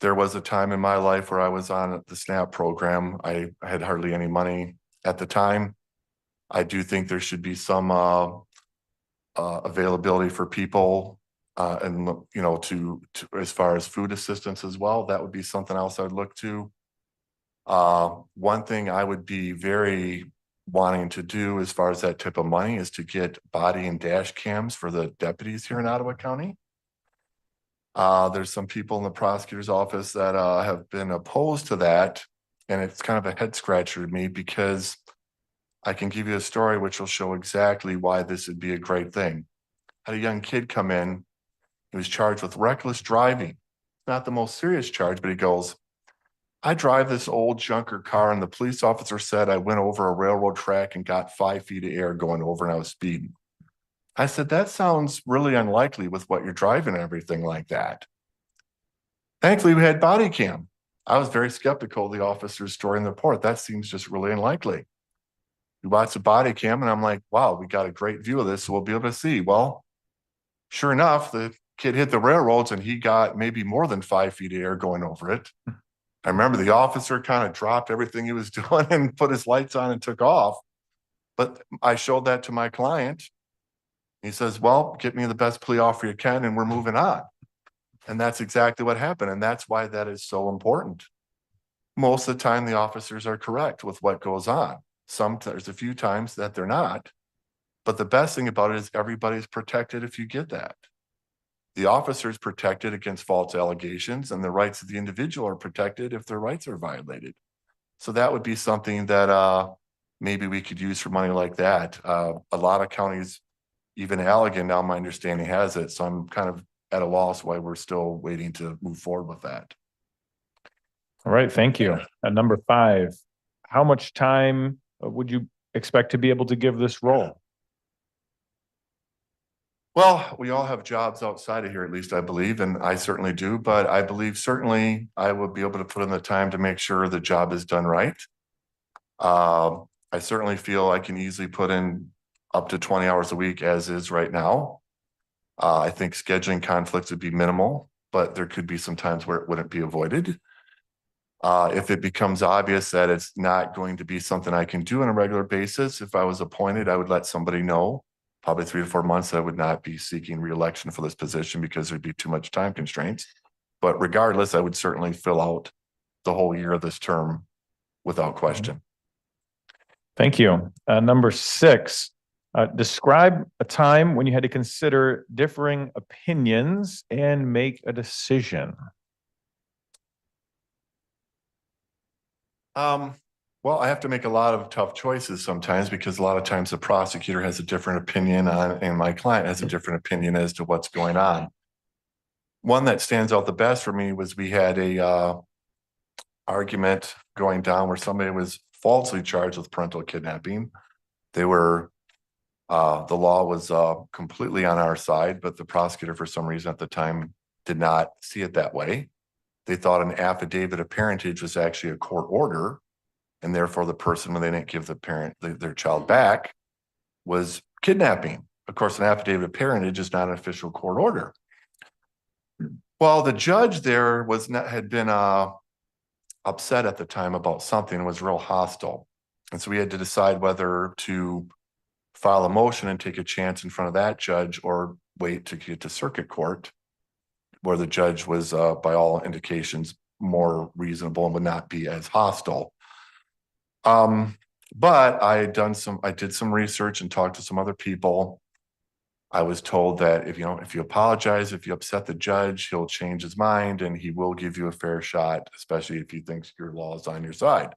There was a time in my life where I was on the SNAP program. I had hardly any money at the time. I do think there should be some availability for people and, you know, to as far as food assistance as well. That would be something else I would look to. One thing I would be very wanting to do as far as that type of money is to get body and dash cams for the deputies here in Ottawa County. There's some people in the prosecutor's office that have been opposed to that. And it's kind of a head scratcher to me, because I can give you a story which will show exactly why this would be a great thing. I had a young kid come in. He was charged with reckless driving. Not the most serious charge, but he goes, I drive this old junker car, and the police officer said I went over a railroad track and got 5 feet of air going over, and I was speeding. I said, that sounds really unlikely with what you're driving and everything like that. Thankfully, we had body cam. I was very skeptical of the officer's story in the report. That seems just really unlikely. We watched the body cam, and I'm like, wow, we got a great view of this, so we'll be able to see. Well, sure enough, the kid hit the railroads, and he got maybe more than 5 feet of air going over it. I remember the officer kind of dropped everything he was doing and put his lights on and took off. But I showed that to my client. He says, well, get me the best plea offer you can, and we're moving on. And that's exactly what happened. And that's why that is so important. Most of the time, the officers are correct with what goes on. There's a few times that they're not. But the best thing about it is everybody's protected if you get that. The officer is protected against false allegations, and the rights of the individual are protected if their rights are violated. So that would be something that maybe we could use for money like that. A lot of counties, even Allegan, now my understanding, has it. So I'm kind of at a loss why we're still waiting to move forward with that. All right, thank you. At number 5, how much time would you expect to be able to give this role? Well, we all have jobs outside of here, at least I believe, and I certainly do, but I believe certainly I will be able to put in the time to make sure the job is done right. I certainly feel I can easily put in up to 20 hours a week as is right now. I think scheduling conflicts would be minimal, but there could be some times where it wouldn't be avoided. If it becomes obvious that it's not going to be something I can do on a regular basis, if I was appointed, I would let somebody know, probably 3 to 4 months, I would not be seeking re-election for this position because there'd be too much time constraints. But regardless, I would certainly fill out the whole year of this term without question. Thank you. Number 6, describe a time when you had to consider differing opinions and make a decision. Well, I have to make a lot of tough choices sometimes, because a lot of times the prosecutor has a different opinion on, and my client has a different opinion as to what's going on. One that stands out the best for me was we had a argument going down where somebody was falsely charged with parental kidnapping. They were, the law was completely on our side, but the prosecutor, for some reason at the time, did not see it that way. They thought an affidavit of parentage was actually a court order, and therefore the person, when they didn't give the parent their child back, was kidnapping. Of course, an affidavit of parentage is not an official court order. Well, the judge there had been upset at the time about something, was real hostile. And so we had to decide whether to file a motion and take a chance in front of that judge, or wait to get to circuit court, where the judge was, by all indications, more reasonable and would not be as hostile. But I did some research and talked to some other people. I was told that if you apologize, if you upset the judge, he'll change his mind and he will give you a fair shot, especially if he thinks your law is on your side.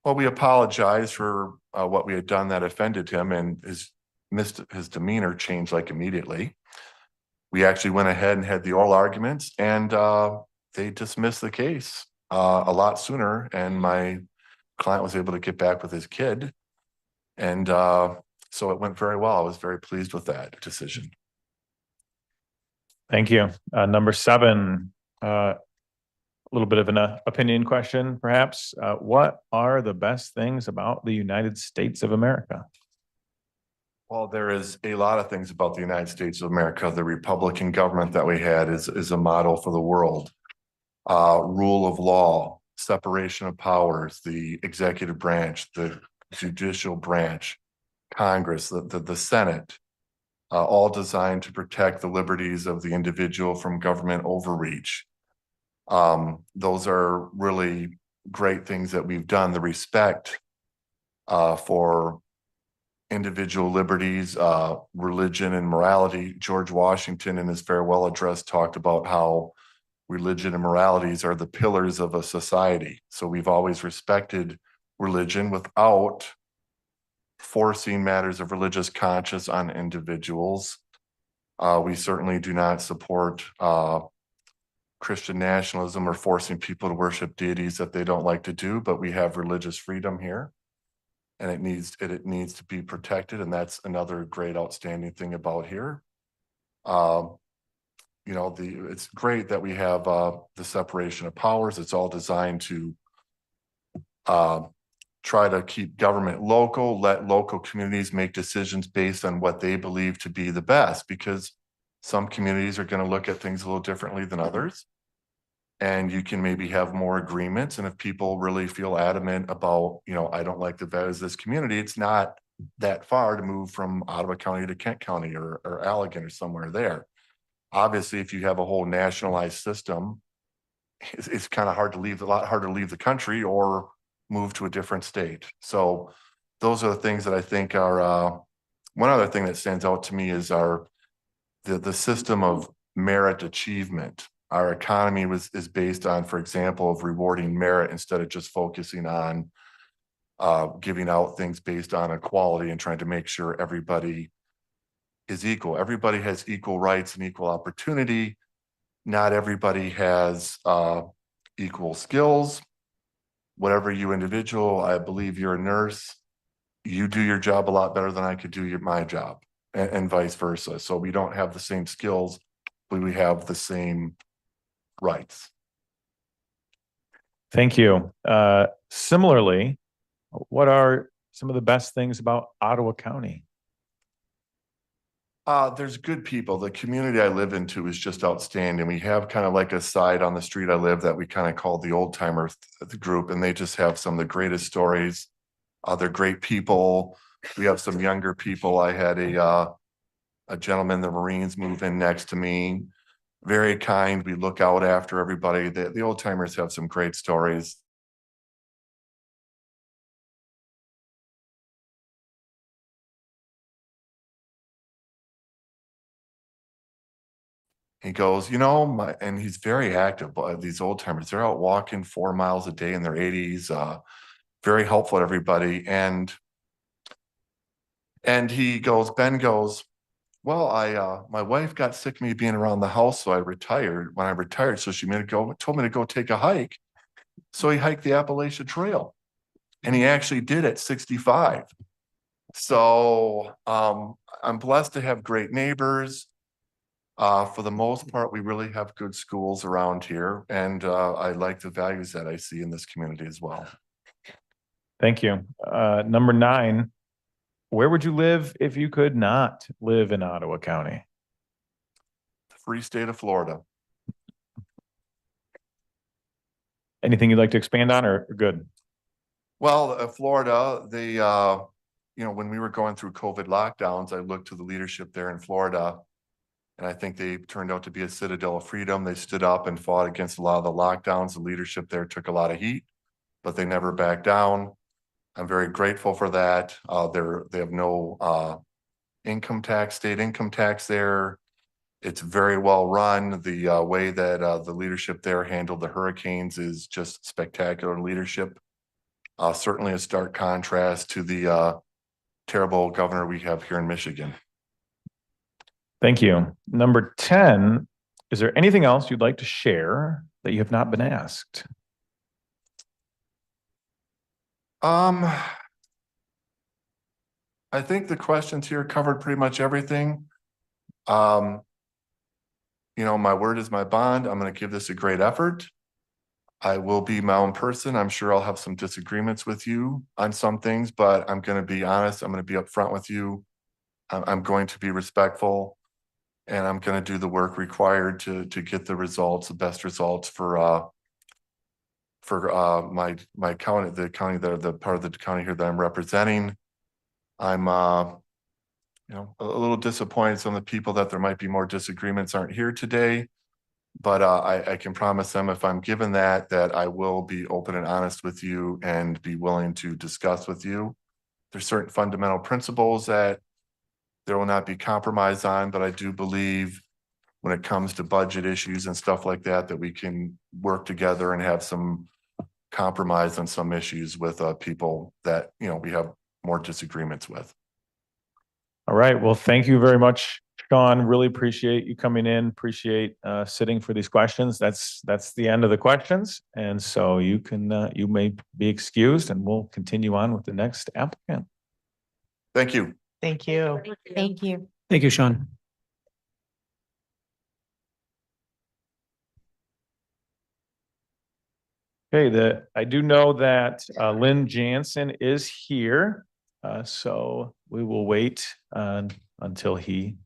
Well, we apologize for what we had done that offended him, and his demeanor changed like immediately. We actually went ahead and had the oral arguments, and they dismissed the case a lot sooner, and my client was able to get back with his kid. And so it went very well. I was very pleased with that decision. Thank you. Number 7, a little bit of an opinion question, perhaps. What are the best things about the United States of America? Well, there is a lot of things about the United States of America. The Republican government that we had is a model for the world. Rule of law, separation of powers, the executive branch, the judicial branch, Congress, the Senate, all designed to protect the liberties of the individual from government overreach. Those are really great things that we've done. The respect for individual liberties, religion and morality. George Washington in his farewell address talked about how religion and moralities are the pillars of a society. So we've always respected religion without forcing matters of religious conscience on individuals. We certainly do not support Christian nationalism or forcing people to worship deities that they don't like to do, but we have religious freedom here, and it needs to be protected, and that's another great outstanding thing about here. You know, it's great that we have the separation of powers. It's all designed to try to keep government local, let local communities make decisions based on what they believe to be the best, because some communities are going to look at things a little differently than others. And you can maybe have more agreements. And if people really feel adamant about, you know, I don't like the values of this community, it's not that far to move from Ottawa County to Kent County or Allegan or somewhere there. Obviously, if you have a whole nationalized system, it's kind of hard to leave, a lot harder to leave the country or move to a different state. So those are the things that I think are, one other thing that stands out to me is the system of merit achievement. Our economy is based on, for example, of rewarding merit instead of just focusing on giving out things based on equality and trying to make sure everybody is equal. Everybody has equal rights and equal opportunity. Not everybody has equal skills. Whatever you individual, I believe you're a nurse, you do your job a lot better than I could do my job, and vice versa. So we don't have the same skills, but we have the same rights. Thank you. Similarly, what are some of the best things about Ottawa County? There's good people. The community I live into is just outstanding. We have kind of like a side on the street I live that we kind of call the old timer group, and they just have some of the greatest stories. They're great people. We have some younger people. I had a gentleman in the Marines move in next to me. Very kind. We look out after everybody. The old timers have some great stories. He goes, you know, and he's very active. These old timers, they're out walking 4 miles a day in their 80s. Very helpful to everybody. And he goes, Ben goes, well, my wife got sick of me being around the house, so I retired. When I retired, so she told me to go take a hike. So he hiked the Appalachian Trail, and he actually did at 65. So I'm blessed to have great neighbors. For the most part, we really have good schools around here, and I like the values that I see in this community as well. Thank you. Number 9, where would you live if you could not live in Ottawa County? The free state of Florida. Anything you'd like to expand on, or good? Well, Florida, you know, when we were going through COVID lockdowns, I looked to the leadership there in Florida, and I think they turned out to be a citadel of freedom. They stood up and fought against a lot of the lockdowns. The leadership there took a lot of heat, but they never backed down. I'm very grateful for that. They have no state income tax there. It's very well run. The way that the leadership there handled the hurricanes is just spectacular leadership. Certainly a stark contrast to the terrible governor we have here in Michigan. Thank you. Number 10, is there anything else you'd like to share that you have not been asked? I think the questions here covered pretty much everything. You know, my word is my bond. I'm going to give this a great effort. I will be my own person. I'm sure I'll have some disagreements with you on some things, but I'm going to be honest. I'm going to be upfront with you. I'm going to be respectful, and I'm going to do the work required to get the results, the best results for my county, the part of the county here that I'm representing. I'm you know, a little disappointed some of the people that there might be more disagreements aren't here today, but I can promise them if I'm given that I will be open and honest with you and be willing to discuss with you. There's certain fundamental principles that there will not be compromise on, but I do believe when it comes to budget issues and stuff like that, that we can work together and have some compromise on some issues with people that, you know, we have more disagreements with. All right. Well, thank you very much, Sean. Really appreciate you coming in. Appreciate sitting for these questions. That's the end of the questions. And so you can you may be excused, and we'll continue on with the next applicant. Thank you. Thank you. Thank you. Thank you, Sean. Okay, I do know that Lynn Jansen is here. So we will wait until he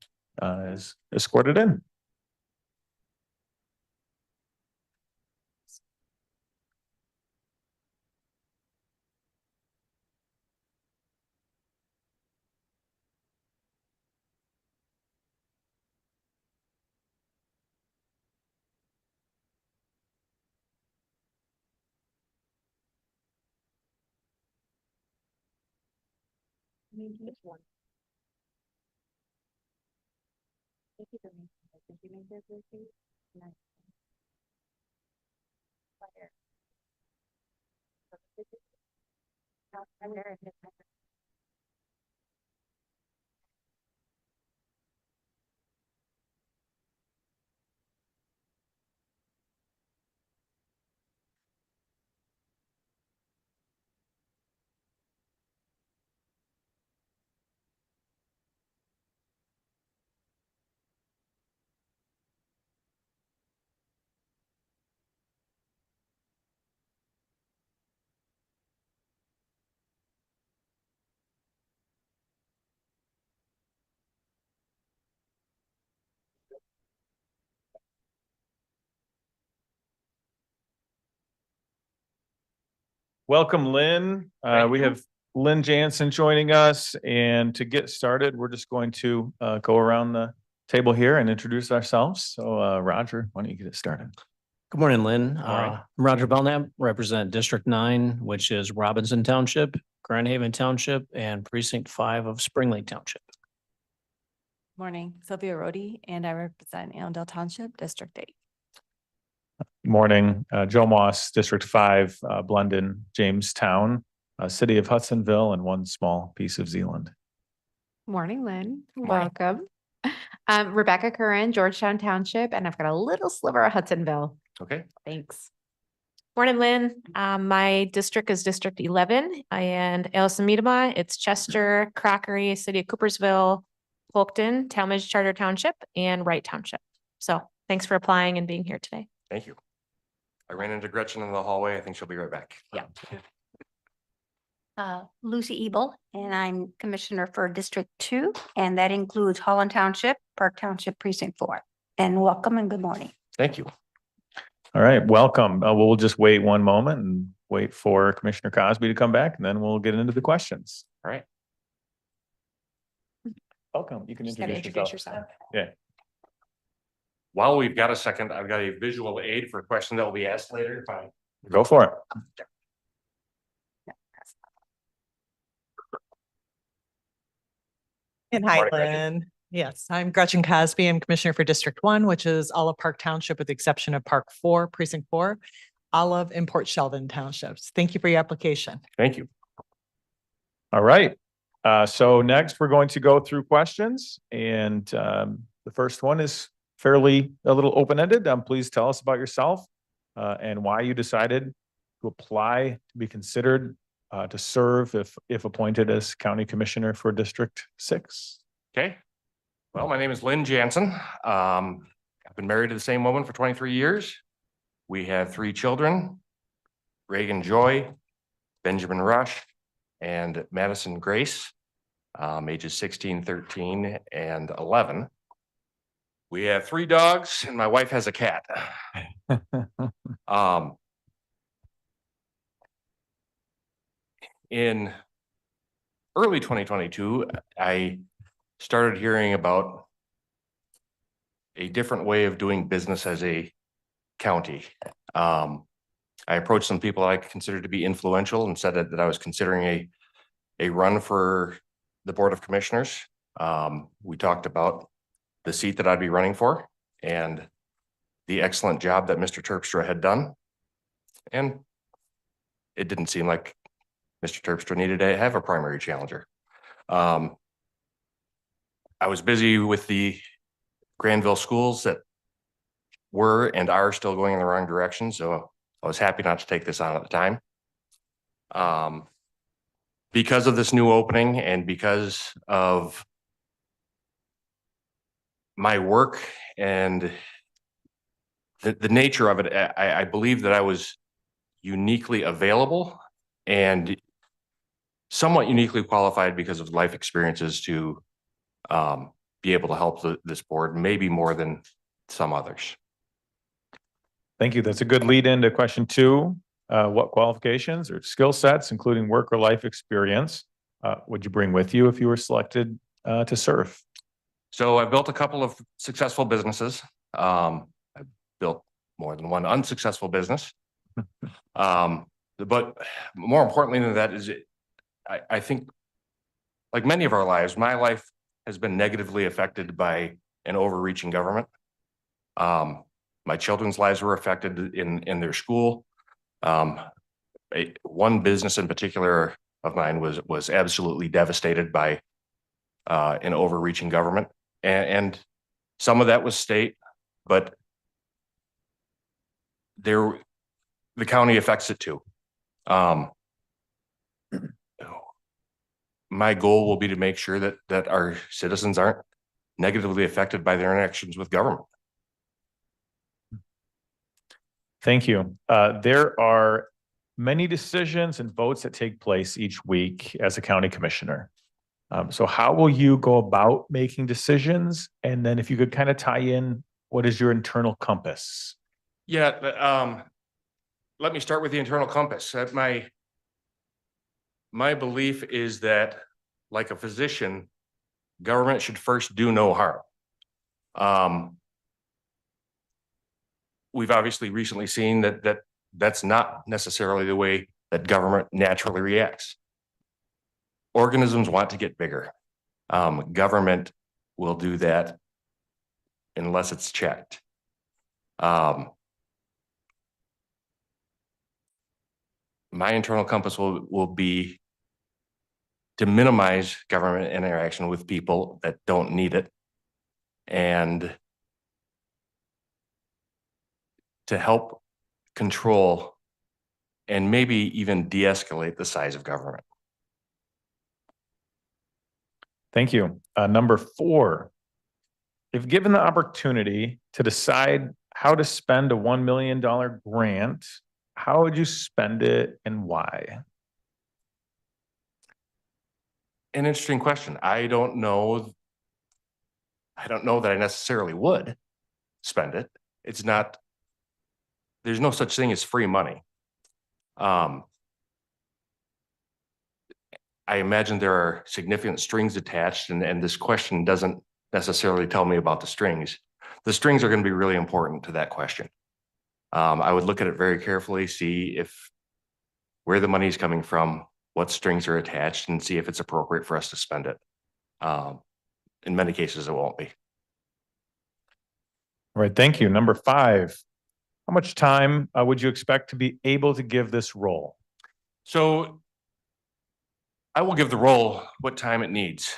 is escorted in. Welcome, Lynn. We have Lynn Jansen joining us, and to get started, we're just going to go around the table here and introduce ourselves. So, Roger, why don't you get it started? Good morning, Lynn. Morning. I'm Roger Belknap, represent District 9, which is Robinson Township, Grand Haven Township, and Precinct 5 of Spring Lake Township. Morning, Sylvia Rhodey, and I represent Allendale Township, District 8. Morning, Joe Moss, District 5, Blunden, Jamestown, City of Hudsonville, and one small piece of Zealand. Morning, Lynn. Welcome. Rebecca Curran, Georgetown Township, and I've got a little sliver of Hudsonville. Okay. Thanks. Morning, Lynn. My district is District 11, and Allison Miedema, it's Chester, Crockery, City of Coopersville, Polkton, Talmadge Charter Township, and Wright Township. So thanks for applying and being here today. Thank you. I ran into Gretchen in the hallway. I think she'll be right back. Yeah. Lucy Ebel, and I'm Commissioner for District 2, and that includes Holland Township, Park Township, Precinct 4. And welcome and good morning. Thank you. All right, welcome. We'll just wait one moment and wait for Commissioner Cosby to come back, and then we'll get into the questions. All right. Welcome. You can Just gotta introduce introduce yourself. yourself. Yeah. While we've got a second, I've got a visual aid for a question that will be asked later. If I Go for it. And hi, Morning, Gretchen. Lynn. Yes, I'm Gretchen Cosby. I'm Commissioner for District 1, which is all of Park Township with the exception of Park 4, Precinct 4. Olive, and Port Sheldon Townships. Thank you for your application. Thank you. All right. So next, we're going to go through questions, and the first one is fairly a little open-ended. Please tell us about yourself and why you decided to apply to be considered to serve if appointed as County Commissioner for District 6. Okay. Well, my name is Lynn Jansen. I've been married to the same woman for 23 years. We have 3 children, Reagan Joy, Benjamin Rush, and Madison Grace, ages 16, 13, and 11. We have 3 dogs and my wife has a cat. In early 2022, I started hearing about a different way of doing business as a county. I approached some people I considered to be influential and said that I was considering a run for the Board of Commissioners. We talked about the seat that I'd be running for and the excellent job that Mr. Terpstra had done. And it didn't seem like Mr. Terpstra needed to have a primary challenger. I was busy with the Granville schools that were and are still going in the wrong direction, so I was happy not to take this on at the time. Because of this new opening and because of my work and the nature of it, I believe that I was uniquely available and somewhat uniquely qualified because of life experiences to be able to help this board, maybe more than some others. Thank you. That's a good lead into question 2. What qualifications or skill sets, including work or life experience, would you bring with you if you were selected to serve? So I built a couple of successful businesses. I built more than one unsuccessful business. But more importantly than that is I think, like many of our lives, my life has been negatively affected by an overreaching government. My children's lives were affected in their school. One business in particular of mine was absolutely devastated by an overreaching government, and some of that was state, but the county affects it too. My goal will be to make sure that our citizens aren't negatively affected by their interactions with government. Thank you. There are many decisions and votes that take place each week as a county commissioner. So how will you go about making decisions? And then if you could kind of tie in, what is your internal compass? Yeah, let me start with the internal compass. My belief is that, like a physician, government should first do no harm. We've obviously recently seen that's not necessarily the way that government naturally reacts. Organisms want to get bigger. Government will do that unless it's checked. My internal compass will be to minimize government interaction with people that don't need it, and to help control and maybe even de-escalate the size of government. Thank you. Number 4, if given the opportunity to decide how to spend a $1 million grant, how would you spend it and why? An interesting question. I don't know that I necessarily would spend it. It's not, there's no such thing as free money. I imagine there are significant strings attached, and this question doesn't necessarily tell me about the strings. The strings are going to be really important to that question. I would look at it very carefully, see where the money is coming from, what strings are attached, and see if it's appropriate for us to spend it. In many cases, it won't be. All right, thank you. Number 5, How much time would you expect to be able to give this role? So I will give the role what time it needs.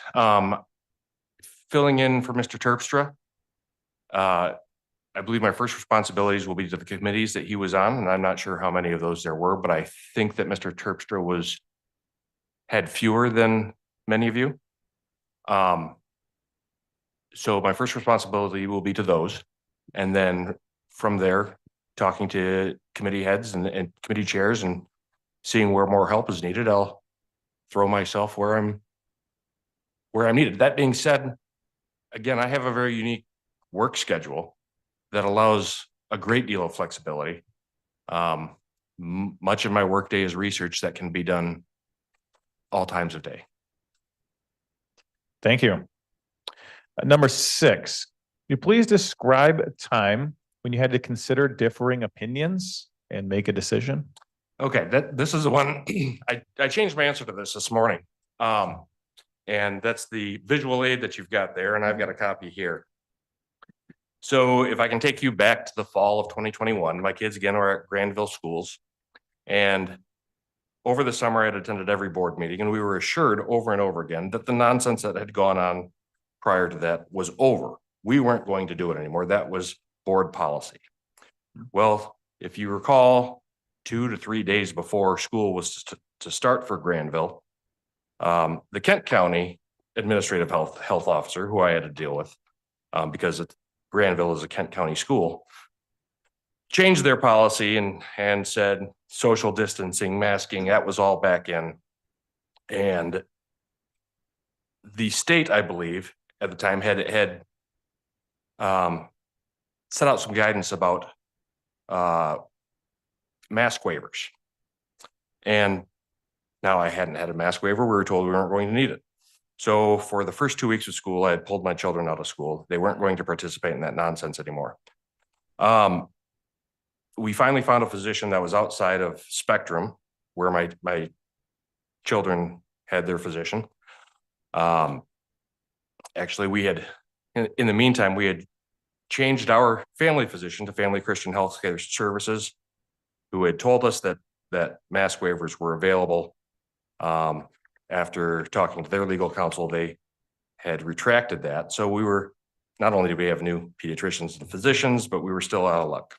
Filling in for Mr. Terpstra. I believe my first responsibilities will be to the committees that he was on, and I'm not sure how many of those there were, but I think that Mr. Terpstra had fewer than many of you. So my first responsibility will be to those. And then from there, talking to committee heads and committee chairs and seeing where more help is needed, I'll throw myself where I'm needed. That being said, again, I have a very unique work schedule that allows a great deal of flexibility. Much of my workday is research that can be done all times of day. Thank you. Number 6, you please describe a time when you had to consider differing opinions and make a decision? Okay, this is the one, I changed my answer to this morning. And that's the visual aid that you've got there, and I've got a copy here. So if I can take you back to the fall of 2021, my kids again are at Granville schools. And over the summer, I had attended every board meeting, and we were assured over and over again that the nonsense that had gone on prior to that was over. We weren't going to do it anymore. That was board policy. Well, if you recall, 2 to 3 days before school was to start for Granville, the Kent County Administrative Health Officer, who I had to deal with, because Granville is a Kent County school, changed their policy and said social distancing, masking, that was all back in. And the state, I believe, at the time had set out some guidance about mask waivers. And now I hadn't had a mask waiver. We were told we weren't going to need it. So for the first 2 weeks of school, I had pulled my children out of school. They weren't going to participate in that nonsense anymore. We finally found a physician that was outside of Spectrum, where my children had their physician. Actually, we had, in the meantime, we had changed our family physician to Family Christian Health Care Services, who had told us that mask waivers were available. After talking to their legal counsel, they had retracted that. So we were, not only did we have new pediatricians and physicians, but we were still out of luck.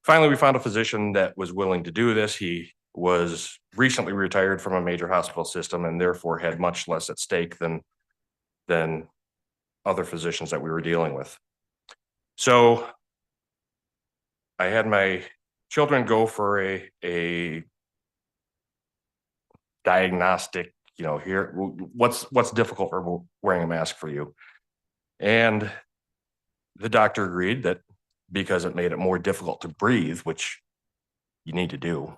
Finally, we found a physician that was willing to do this. He was recently retired from a major hospital system and therefore had much less at stake than other physicians that we were dealing with. So I had my children go for a diagnostic, here, what's difficult for wearing a mask for you? And the doctor agreed that because it made it more difficult to breathe, which you need to do,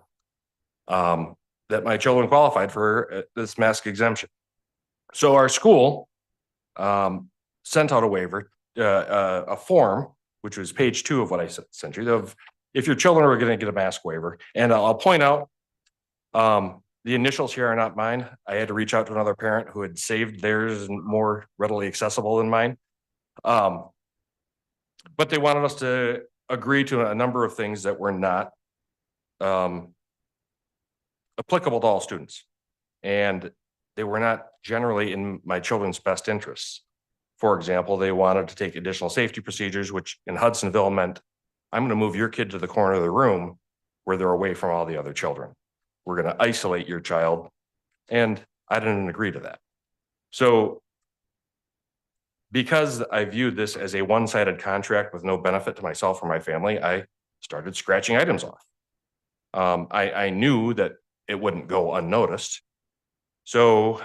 that my children qualified for this mask exemption. So our school sent out a waiver, a form, which was page 2 of what I sent you, of if your children are going to get a mask waiver. And I'll point out, the initials here are not mine. I had to reach out to another parent who had saved theirs and more readily accessible than mine. But they wanted us to agree to a number of things that were not applicable to all students. And they were not generally in my children's best interests. For example, they wanted to take additional safety procedures, which in Hudsonville meant, I'm going to move your kid to the corner of the room where they're away from all the other children. We're going to isolate your child. And I didn't agree to that. So because I viewed this as a one-sided contract with no benefit to myself or my family, I started scratching items off. I knew that it wouldn't go unnoticed. So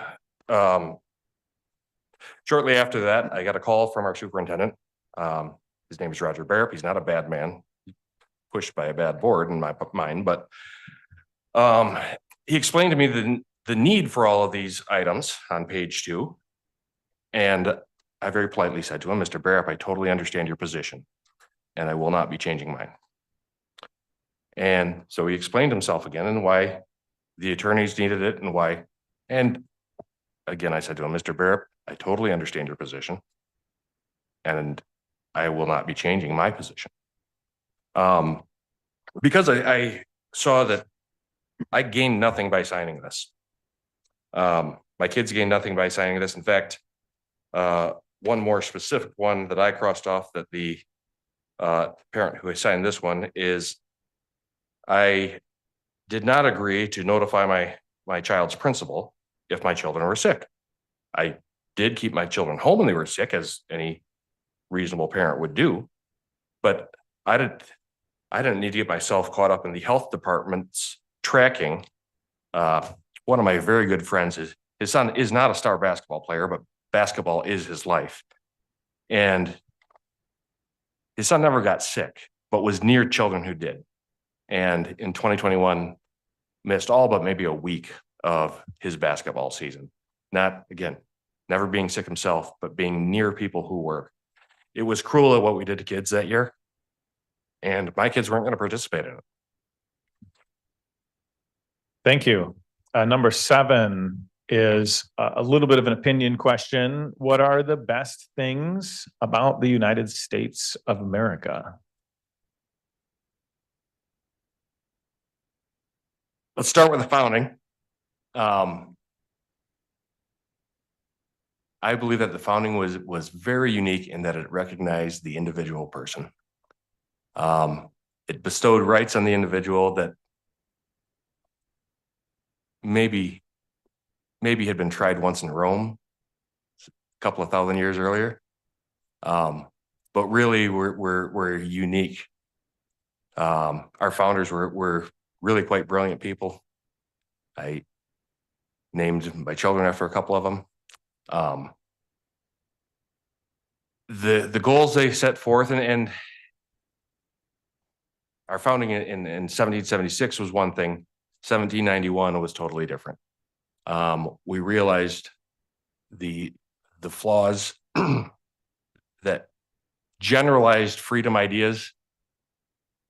shortly after that, I got a call from our superintendent. His name is Roger Barrett. He's not a bad man, pushed by a bad board in my mind, but he explained to me the need for all of these items on page 2. And I very politely said to him, Mr. Barrett, I totally understand your position and I will not be changing mine. And so he explained himself again and why the attorneys needed it and why. And again, I said to him, Mr. Barrett, I totally understand your position and I will not be changing my position. Because I saw that I gained nothing by signing this. My kids gained nothing by signing this. In fact, one more specific one that I crossed off that the parent who signed this one is I did not agree to notify my child's principal if my children were sick. I did keep my children home when they were sick, as any reasonable parent would do, but I didn't need to get myself caught up in the health department's tracking. One of my very good friends, his son is not a star basketball player, but basketball is his life. And his son never got sick, but was near children who did. And in 2021, missed all but maybe a week of his basketball season. Not, again, never being sick himself, but being near people who were. It was cruel at what we did to kids that year. And my kids weren't going to participate in it. Thank you. Number 7 is a little bit of an opinion question. What are the best things about the United States of America? Let's start with the founding. I believe that the founding was very unique in that it recognized the individual person. It bestowed rights on the individual that maybe had been tried once in Rome a couple of thousand years earlier. But really we're unique. Our founders were really quite brilliant people. I named my children after a couple of them. The goals they set forth and our founding in 1776 was one thing. 1791 was totally different. We realized the flaws that generalized freedom ideas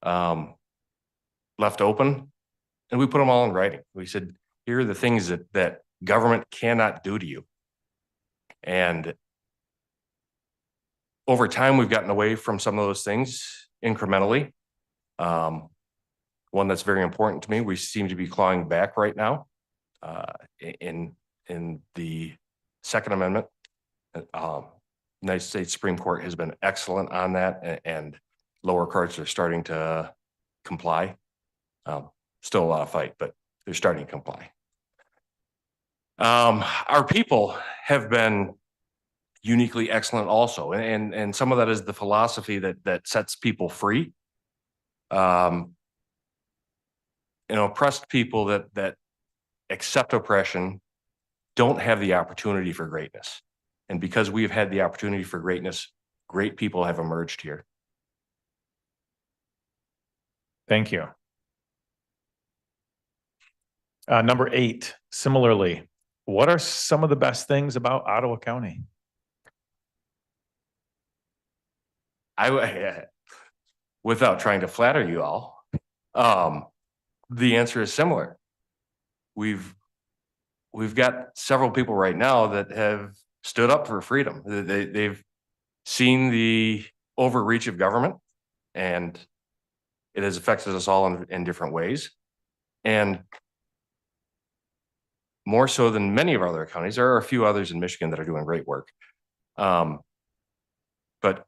left open, and we put them all in writing. We said, here are the things that government cannot do to you. And over time, we've gotten away from some of those things incrementally. One that's very important to me, we seem to be clawing back right now in the Second Amendment. United States Supreme Court has been excellent on that, and lower courts are starting to comply. Still a lot of fight, but they're starting to comply. Our people have been uniquely excellent also, and some of that is the philosophy that sets people free. Oppressed people that accept oppression don't have the opportunity for greatness. And because we've had the opportunity for greatness, great people have emerged here. Thank you. Number 8, similarly, what are some of the best things about Ottawa County? Without trying to flatter you all, the answer is similar. We've got several people right now that have stood up for freedom. They've seen the overreach of government, and it has affected us all in different ways. And more so than many of our other counties, there are a few others in Michigan that are doing great work. But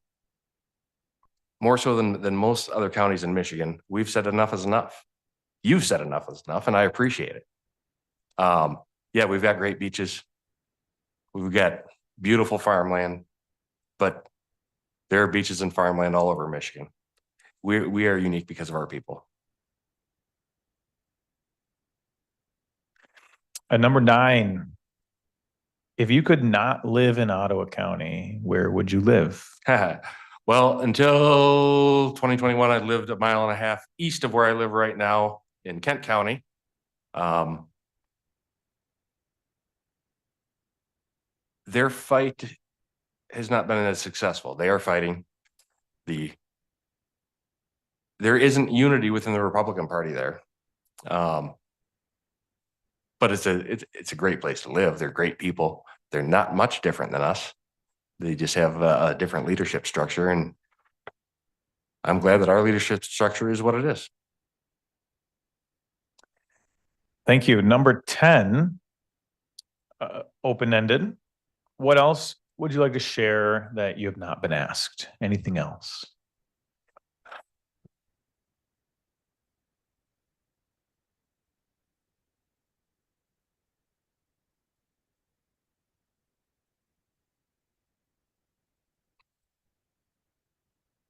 more so than most other counties in Michigan, we've said enough is enough. You've said enough is enough, and I appreciate it. Yeah, we've got great beaches. We've got beautiful farmland, but there are beaches and farmland all over Michigan. We are unique because of our people. Number 9, if you could not live in Ottawa County, where would you live? Well, until 2021, I lived 1.5 miles east of where I live right now in Kent County. Their fight has not been as successful. They are fighting. There isn't unity within the Republican Party there. But it's a great place to live. They're great people. They're not much different than us. They just have a different leadership structure, and I'm glad that our leadership structure is what it is. Thank you. Number 10, open-ended. What else would you like to share that you have not been asked? Anything else?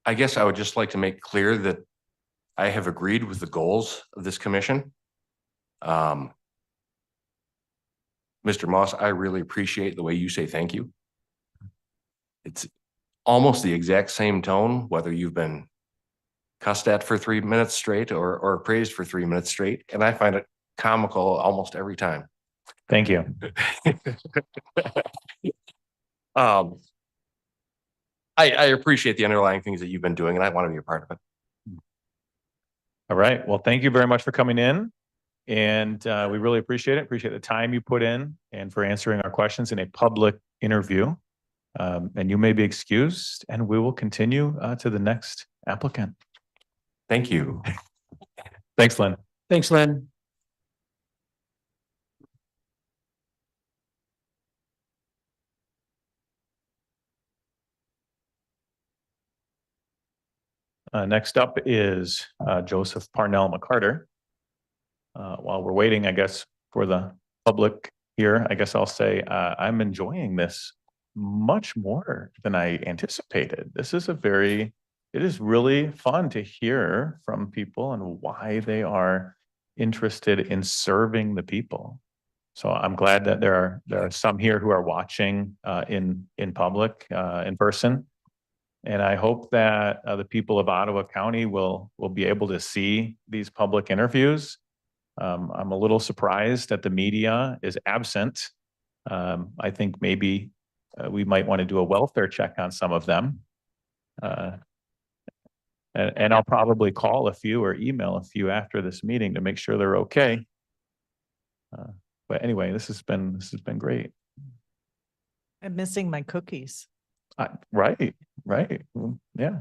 I guess I would just like to make clear that I have agreed with the goals of this commission. Mr. Moss, I really appreciate the way you say thank you. It's almost the exact same tone, whether you've been cussed at for 3 minutes straight or praised for 3 minutes straight. And I find it comical almost every time. Thank you. I appreciate the underlying things that you've been doing, and I want to be a part of it. All right. Well, thank you very much for coming in. And we really appreciate it. Appreciate the time you put in and for answering our questions in a public interview. And you may be excused, and we will continue to the next applicant. Thank you. Thanks, Lynn. Thanks, Lynn. Next up is Joseph Parnell McCarter. While we're waiting, I guess, for the public here, I guess I'll say I'm enjoying this much more than I anticipated. It is really fun to hear from people and why they are interested in serving the people. So I'm glad that there are some here who are watching in public, in person. And I hope that the people of Ottawa County will be able to see these public interviews. I'm a little surprised that the media is absent. I think maybe we might want to do a welfare check on some of them. And I'll probably call a few or email a few after this meeting to make sure they're okay. But anyway, this has been great. I'm missing my cookies. Right. Yeah.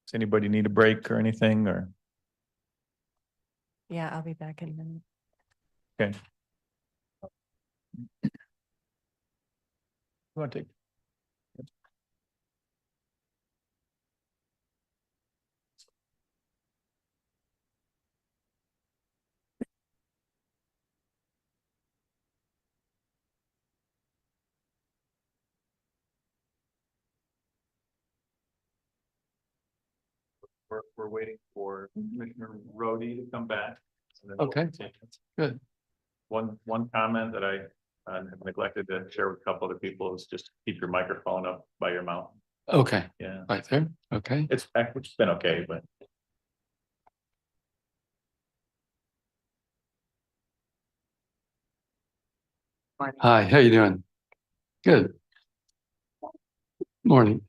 Does anybody need a break or anything, or? Yeah, I'll be back in a minute. Okay. You want to take? We're waiting for Commissioner Rhodey to come back. Okay, good. One comment that I have neglected to share with a couple other people is just keep your microphone up by your mouth. Okay, Yeah, right there. Okay. it's been okay, but. Hi, how you doing? Good. Morning.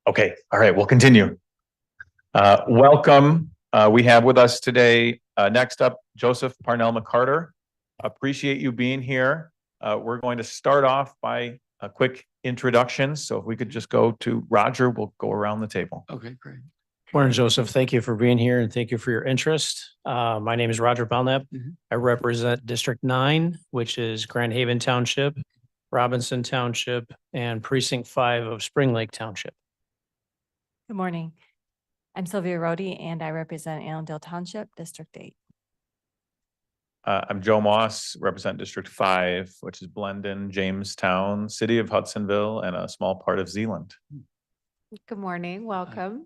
Okay, all right, we'll continue. Welcome. We have with us today, next up, Joseph Parnell McCarter. Appreciate you being here. We're going to start off by a quick introductions. So if we could just go to Roger, we'll go around the table. Okay, great. Morning, Joseph. Thank you for being here and thank you for your interest. My name is Roger Belknap. I represent District 9, which is Grand Haven Township, Robinson Township, and Precinct 5 of Spring Lake Township. Good morning. I'm Sylvia Rhodey and I represent Allendale Township, District 8. I'm Joe Moss, represent District 5, which is Blendon, Jamestown, City of Hudsonville, and a small part of Zealand. Good morning, welcome.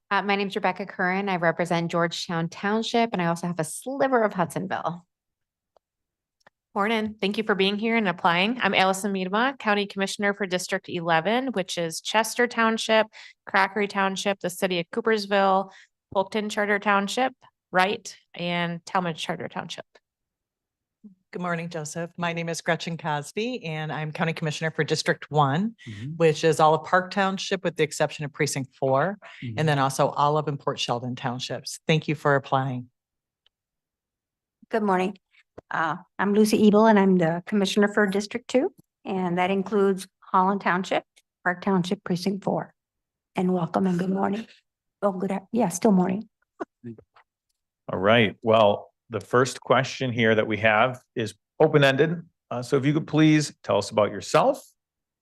My name is Rebecca Curran. I represent Georgetown Township, and I also have a sliver of Hudsonville. Morning. Thank you for being here and applying. I'm Allison Miedema, County Commissioner for District 11, which is Chester Township, Crockery Township, the City of Coopersville, Polkton Charter Township, Wright, and Talmadge Charter Township. Good morning, Joseph. My name is Gretchen Cosby and I'm County Commissioner for District 1, which is all of Park Township with the exception of Precinct 4, and then also Olive and Port Sheldon Townships. Thank you for applying. Good morning. I'm Lucy Ebel and I'm the Commissioner for District 2, and that includes Holland Township, Park Township, Precinct 4. And welcome and good morning. Oh, still morning. All right. Well, the first question here that we have is open-ended. So if you could please tell us about yourself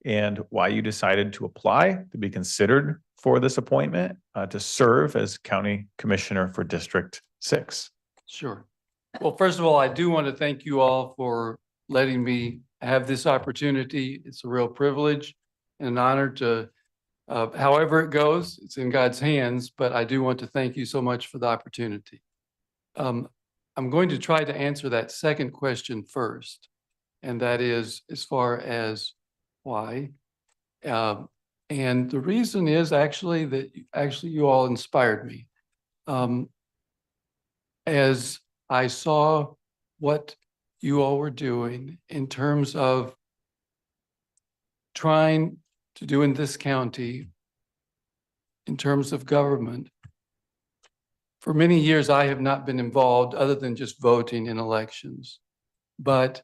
and why you decided to apply to be considered for this appointment to serve as County Commissioner for District 6. Sure. Well, first of all, I do want to thank you all for letting me have this opportunity. It's a real privilege and an honor to, however it goes, it's in God's hands, but I do want to thank you so much for the opportunity. I'm going to try to answer that second question first, and that is as far as why. And the reason is actually that you all inspired me. As I saw what you all were doing in terms of trying to do in this county, in terms of government, for many years, I have not been involved other than just voting in elections. But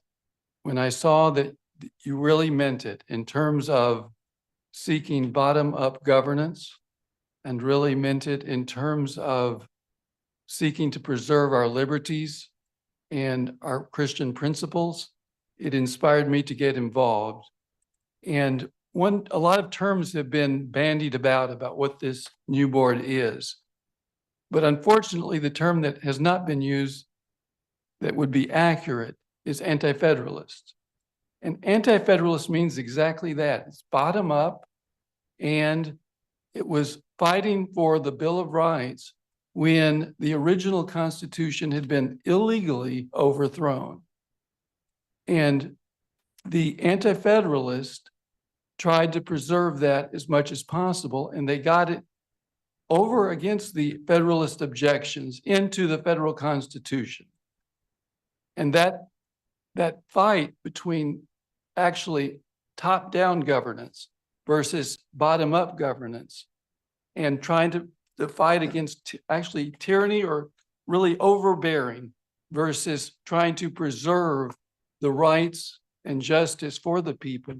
when I saw that you really meant it in terms of seeking bottom-up governance and really meant it in terms of seeking to preserve our liberties and our Christian principles, it inspired me to get involved. And a lot of terms have been bandied about what this new board is. But unfortunately, the term that has not been used that would be accurate is anti-federalist. And anti-federalist means exactly that. It's bottom up, and it was fighting for the Bill of Rights when the original Constitution had been illegally overthrown. And the anti-federalist tried to preserve that as much as possible, and they got it over against the Federalist objections into the federal Constitution. And that fight between actually top-down governance versus bottom-up governance and trying to fight against actually tyranny or really overbearing versus trying to preserve the rights and justice for the people,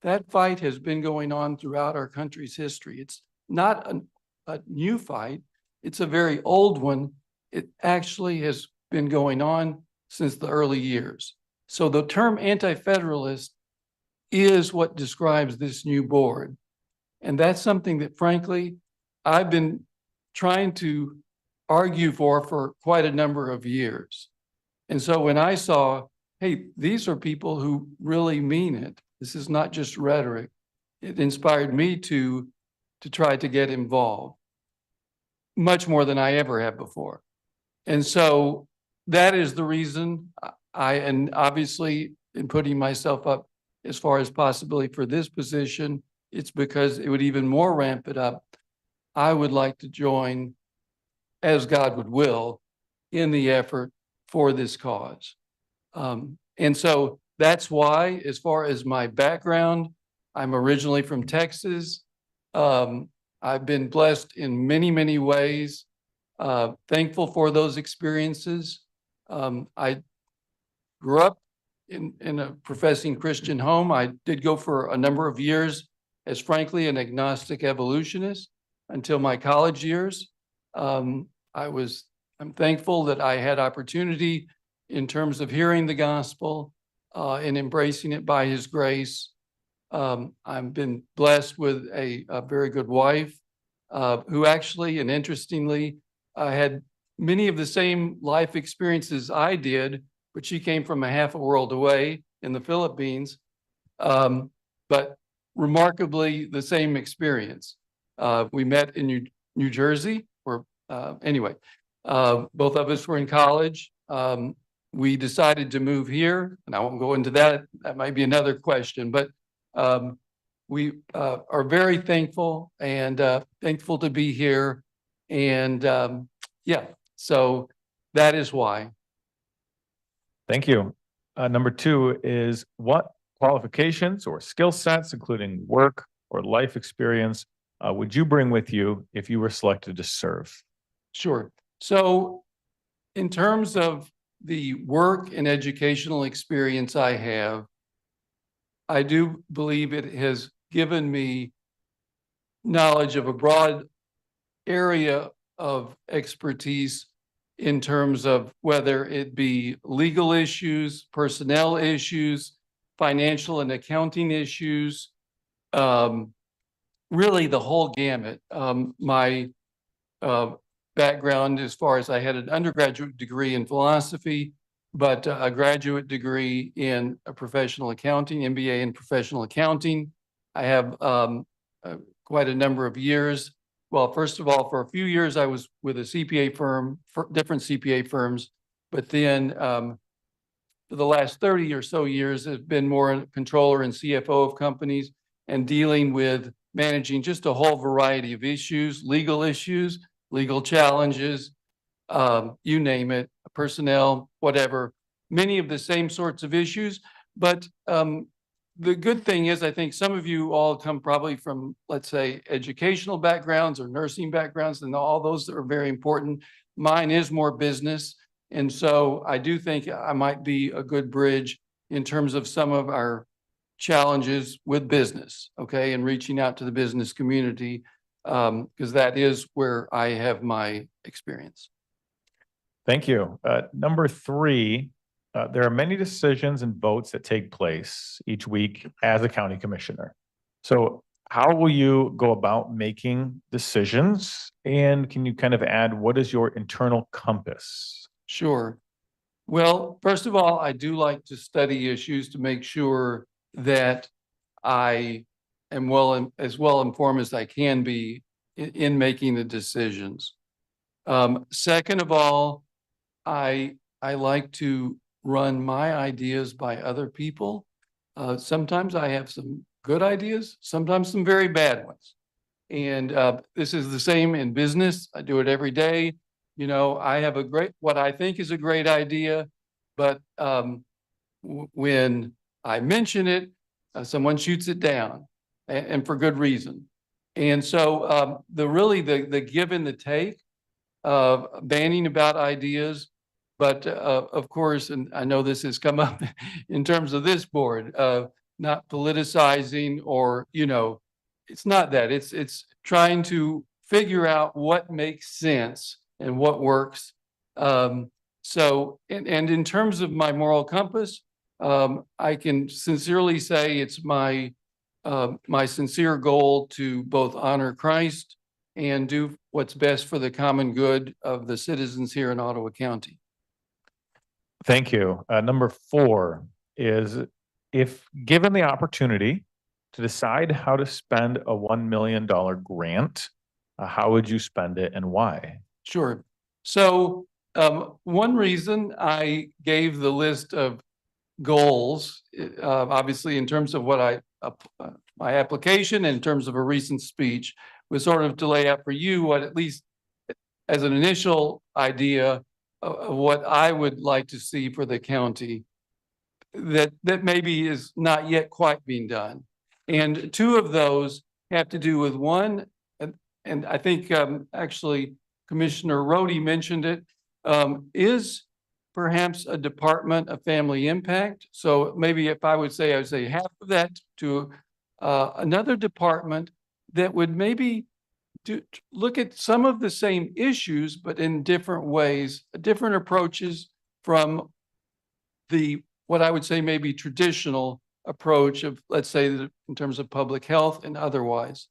that fight has been going on throughout our country's history. It's not a new fight. It's a very old one. It actually has been going on since the early years. So the term anti-federalist is what describes this new board. And that's something that, frankly, I've been trying to argue for quite a number of years. And so when I saw, hey, these are people who really mean it, this is not just rhetoric, it inspired me to try to get involved much more than I ever have before. And so that is the reason and obviously in putting myself up as far as possibility for this position, it's because it would even more ramp it up. I would like to join, as God would will, in the effort for this cause. And so that's why, as far as my background, I'm originally from Texas. I've been blessed in many, many ways, thankful for those experiences. I grew up in a professing Christian home. I did go for a number of years as frankly an agnostic evolutionist until my college years. I'm thankful that I had opportunity in terms of hearing the gospel and embracing it by his grace. I've been blessed with a very good wife who actually, and interestingly, had many of the same life experiences I did, but she came from a half a world away in the Philippines, but remarkably the same experience. We met in New Jersey, or anyway, both of us were in college. We decided to move here, and I won't go into that. That might be another question, but we are very thankful and thankful to be here. And yeah, so that is why. Thank you. Number 2 is what qualifications or skill sets, including work or life experience, would you bring with you if you were selected to serve? Sure. So in terms of the work and educational experience I have, I do believe it has given me knowledge of a broad area of expertise in terms of whether it be legal issues, personnel issues, financial and accounting issues, really the whole gamut. My background, as far as I had an undergraduate degree in philosophy, but a graduate degree in professional accounting, MBA in professional accounting. I have quite a number of years. Well, first of all, for a few years, I was with a CPA firm, for different CPA firms, but then for the last 30 or so years, has been more a controller and CFO of companies and dealing with managing just a whole variety of issues, legal challenges, you name it, personnel, whatever, many of the same sorts of issues. But the good thing is, I think some of you all come probably from, let's say, educational backgrounds or nursing backgrounds, and all those are very important. Mine is more business. And so I do think I might be a good bridge in terms of some of our challenges with business, okay, and reaching out to the business community, because that is where I have my experience. Thank you. Number 3, there are many decisions and votes that take place each week as a county commissioner. So how will you go about making decisions? And can you kind of add, what is your internal compass? Sure. Well, first of all, I do like to study issues to make sure that I am as well informed as I can be in making the decisions. Second of all, I like to run my ideas by other people. Sometimes I have some good ideas, sometimes some very bad ones. And this is the same in business. I do it every day. You know, I have what I think is a great idea, but when I mention it, someone shoots it down, and for good reason. And so the give and the take of banning about ideas, but of course, and I know this has come up in terms of this board, not politicizing or, you know, it's not that. It's trying to figure out what makes sense and what works. So, and in terms of my moral compass, I can sincerely say it's my sincere goal to both honor Christ and do what's best for the common good of the citizens here in Ottawa County. Thank you. Number 4 is, if given the opportunity to decide how to spend a $1 million grant, how would you spend it and why? Sure. So one reason I gave the list of goals, obviously in terms of what my application, in terms of a recent speech, was sort of to lay out for you what, at least as an initial idea of what I would like to see for the county that maybe is not yet quite being done. And 2 of those have to do with one, and I think actually Commissioner Rohde mentioned it, is perhaps a Department of Family Impact. So maybe if I would say half of that to another department that would maybe look at some of the same issues, but in different ways, different approaches from what I would say maybe traditional approach of, let's say, in terms of public health and otherwise.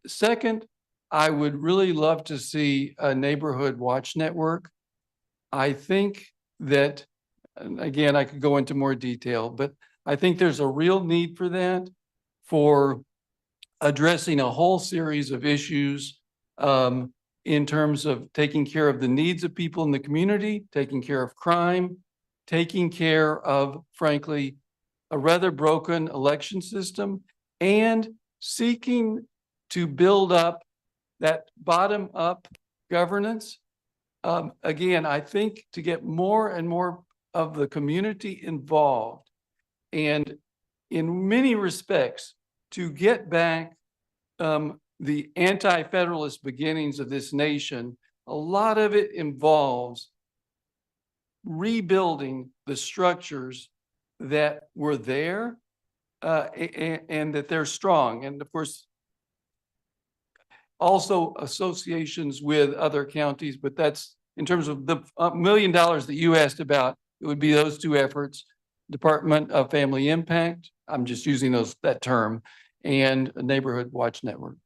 Second, I would really love to see a neighborhood watch network. I think that, and again, I could go into more detail, but I think there's a real need for that, for addressing a whole series of issues in terms of taking care of the needs of people in the community, taking care of crime, taking care of, frankly, a rather broken election system, and seeking to build up that bottom-up governance. Again, I think to get more and more of the community involved, and in many respects, to get back the anti-federalist beginnings of this nation, a lot of it involves rebuilding the structures that were there and that they're strong. And of course, also associations with other counties, but that's in terms of the $1 million that you asked about, it would be those two efforts, Department of Family Impact, I'm just using that term, and a Neighborhood Watch Network.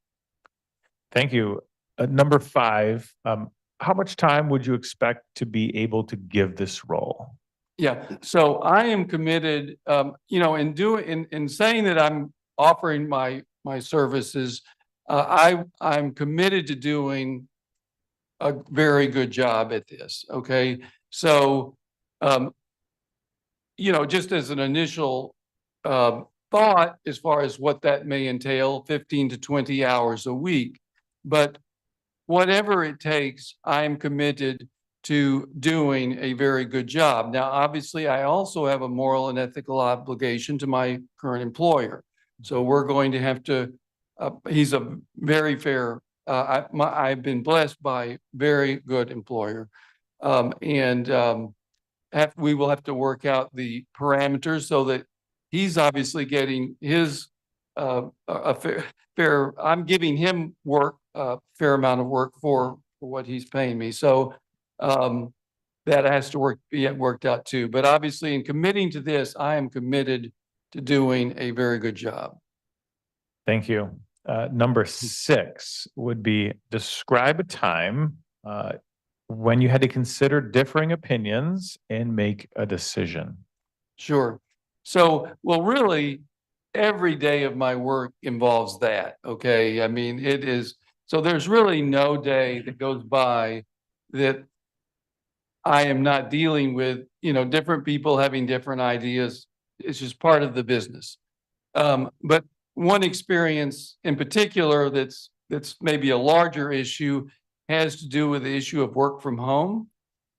Thank you. Number 5, how much time would you expect to be able to give this role? Yeah, so I am committed, in saying that I'm offering my services, I'm committed to doing a very good job at this. Okay, so just as an initial thought, as far as what that may entail, 15 to 20 hours a week, but whatever it takes, I'm committed to doing a very good job. Now, obviously, I also have a moral and ethical obligation to my current employer. So we're going to have to, he's a very fair, I've been blessed by very good employer. We will have to work out the parameters so that he's obviously getting his, I'm giving him work, a fair amount of work for what he's paying me. So that has to be worked out too. But obviously, in committing to this, I am committed to doing a very good job. Thank you. Number 6 would be describe a time when you had to consider differing opinions and make a decision. Sure. So, well, really, every day of my work involves that. Okay. I mean, it is. So there's really no day that goes by that I am not dealing with, different people having different ideas. It's just part of the business. But one experience in particular that's maybe a larger issue has to do with the issue of work from home.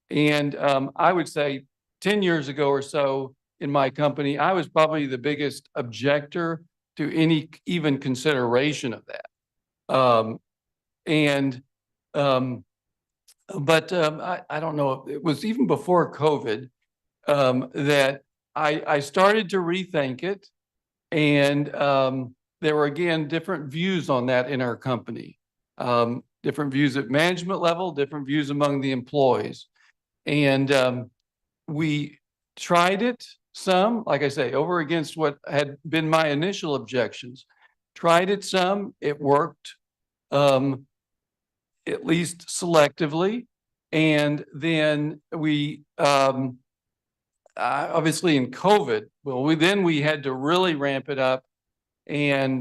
And I would say 10 years ago or so in my company, I was probably the biggest objector to any even consideration of that. I don't know, it was even before COVID that I started to rethink it. And there were, again, different views on that in our company. Different views at management level, different views among the employees. And we tried it some, like I say, over against what had been my initial objections. Tried it some, it worked, at least selectively. And then we, obviously in COVID, well, we had to really ramp it up, and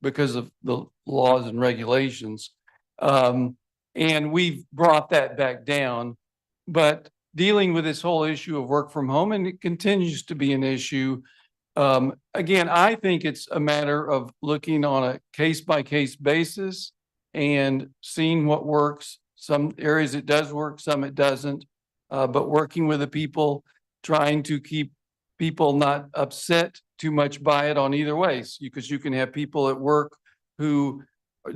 because of the laws and regulations. And we've brought that back down, but dealing with this whole issue of work from home, and it continues to be an issue. Again, I think it's a matter of looking on a case-by-case basis and seeing what works. Some areas it does work, some it doesn't, but working with the people, trying to keep people not upset too much by it on either ways, because you can have people at work who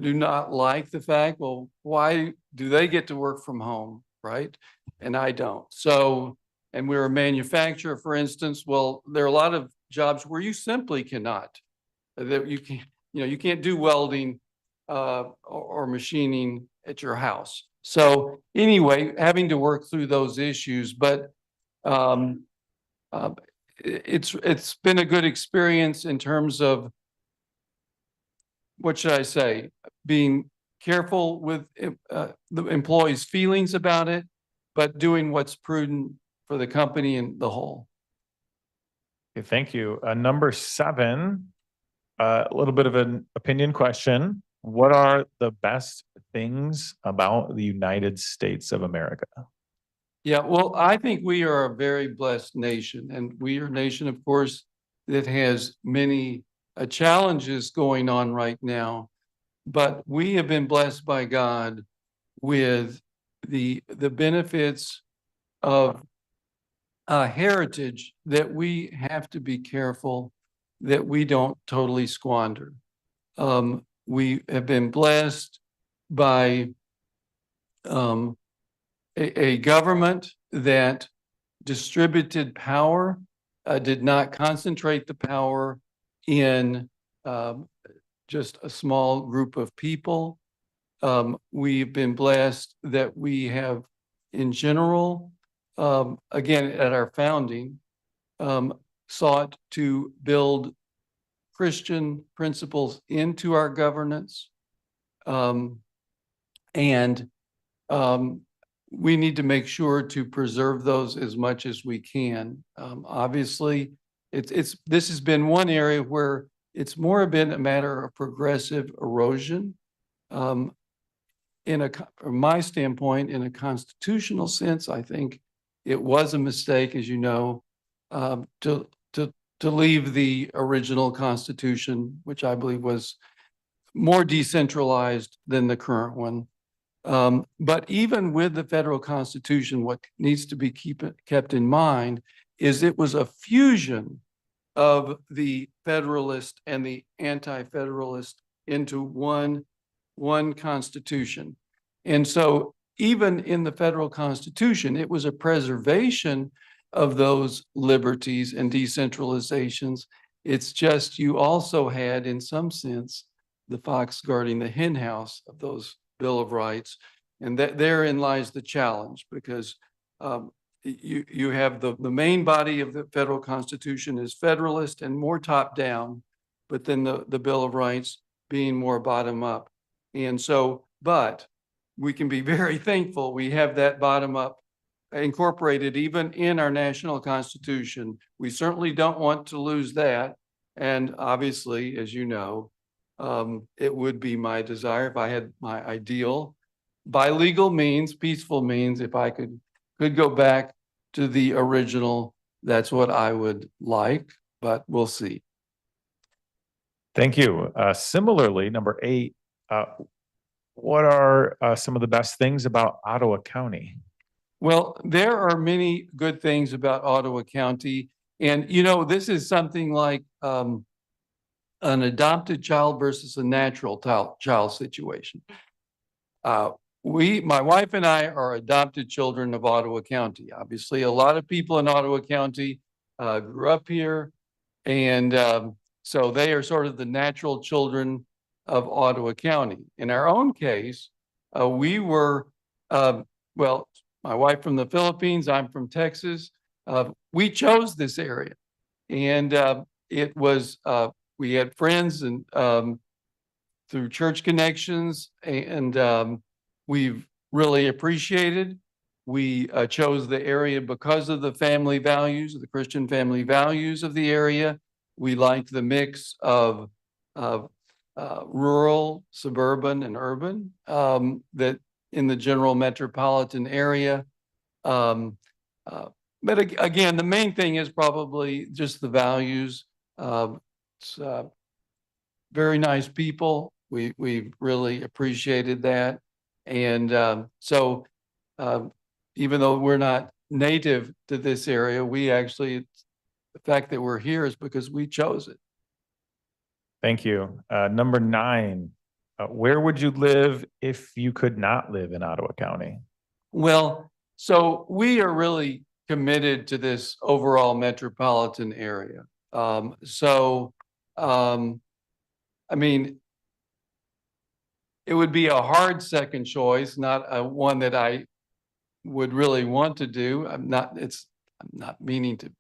do not like the fact, well, why do they get to work from home? right? And I don't. So, and we're a manufacturer, for instance, well, there are a lot of jobs where you simply cannot, that you can, you can't do welding or machining at your house. So anyway, having to work through those issues, but it's been a good experience in terms of, what should I say, being careful with the employees' feelings about it, but doing what's prudent for the company and the whole. Okay, thank you. Number 7, a little bit of an opinion question. What are the best things about the United States of America? Yeah, well, I think we are a very blessed nation, and we are a nation, of course, that has many challenges going on right now. But we have been blessed by God with the benefits of a heritage that we have to be careful that we don't totally squander. We have been blessed by a government that distributed power, did not concentrate the power in just a small group of people. We've been blessed that we have, in general, again, at our founding, sought to build Christian principles into our governance. We need to make sure to preserve those as much as we can. Obviously, this has been one area where it's more been a matter of progressive erosion. From my standpoint, in a constitutional sense, I think it was a mistake, as you know, to leave the original Constitution, which I believe was more decentralized than the current one. But even with the federal Constitution, what needs to be kept in mind is it was a fusion of the Federalist and the Anti-Federalist into one Constitution. And so even in the federal Constitution, it was a preservation of those liberties and decentralizations. It's just you also had, in some sense, the fox guarding the hen house of those Bill of Rights. And that therein lies the challenge, because you have the main body of the federal Constitution is Federalist and more top down, but then the Bill of Rights being more bottom up. And so, but we can be very thankful we have that bottom up incorporated even in our national Constitution. We certainly don't want to lose that. And obviously, as you know, it would be my desire if I had my ideal, by legal means, peaceful means, if I could go back to the original, that's what I would like, but we'll see. Thank you. Similarly, number 8, what are some of the best things about Ottawa County? Well, there are many good things about Ottawa County. And, this is something like an adopted child versus a natural child situation. My wife and I are adopted children of Ottawa County. Obviously, a lot of people in Ottawa County grew up here. And so they are sort of the natural children of Ottawa County. In our own case, we were, my wife from the Philippines, I'm from Texas. We chose this area. And it was, we had friends and through church connections, and we've really appreciated. We chose the area because of the family values, the Christian family values of the area. We liked the mix of rural, suburban, and urban that in the general metropolitan area. But again, the main thing is probably just the values. It's very nice people. We really appreciated that. And so even though we're not native to this area, we actually, the fact that we're here is because we chose it. Thank you. Number 9, where would you live if you could not live in Ottawa County? Well, so we are really committed to this overall metropolitan area. I mean, it would be a hard second choice, not a one that I would really want to do. I'm not meaning to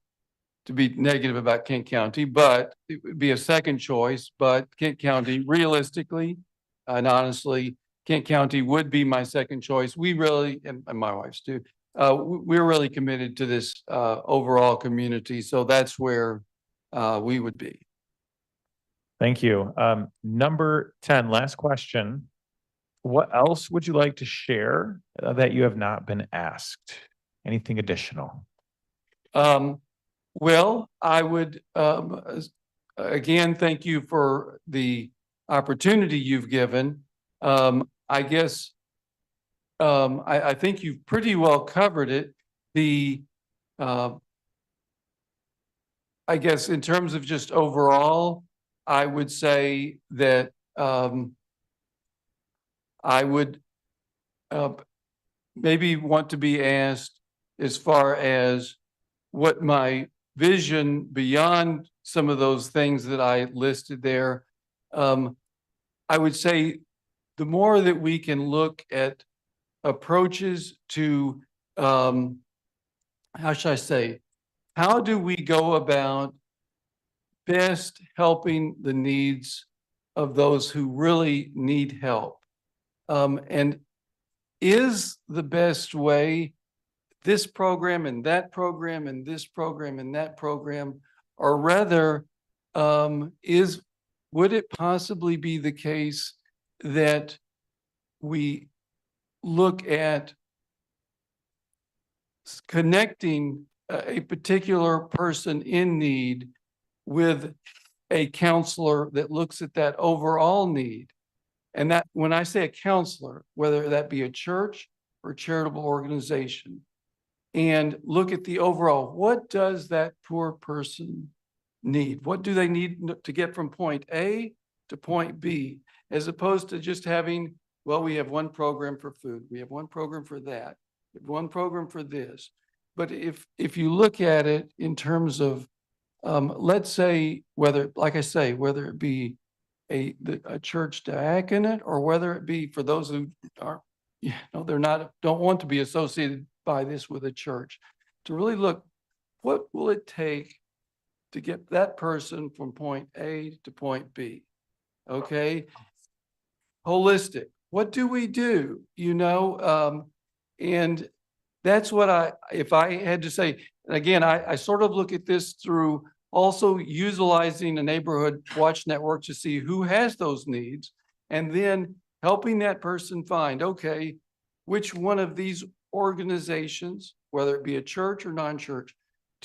be negative about Kent County, but it would be a second choice. But Kent County, realistically and honestly, Kent County would be my second choice. We really, and my wife's too, we're really committed to this overall community. So that's where we would be. Thank you. Number 10, last question. What else would you like to share that you have not been asked? Anything additional? Well, I would, again, thank you for the opportunity you've given. I guess, I think you've pretty well covered it. I guess in terms of just overall, I would say that, I would, maybe want to be asked as far as what my vision beyond some of those things that I listed there. I would say the more that we can look at approaches to, how should I say, how do we go about best helping the needs of those who really need help? And is the best way this program and that program and this program and that program, or rather, would it possibly be the case that we look at connecting a particular person in need with a counselor that looks at that overall need? And that, when I say a counselor, whether that be a church or charitable organization, and look at the overall, what does that poor person need? What do they need to get from point A to point B, as opposed to just having, well, we have one program for food, we have one program for that, we have one program for this. But if you look at it in terms of, let's say, whether, like I say, whether it be a church diaconate, or whether it be for those who are, don't want to be associated by this with a church, to really look, what will it take to get that person from point A to point B? Okay. Holistic. What do we do? And that's what if I had to say, and again, I sort of look at this through also utilizing a neighborhood watch network to see who has those needs, and then helping that person find, okay, which one of these organizations, whether it be a church or non-church,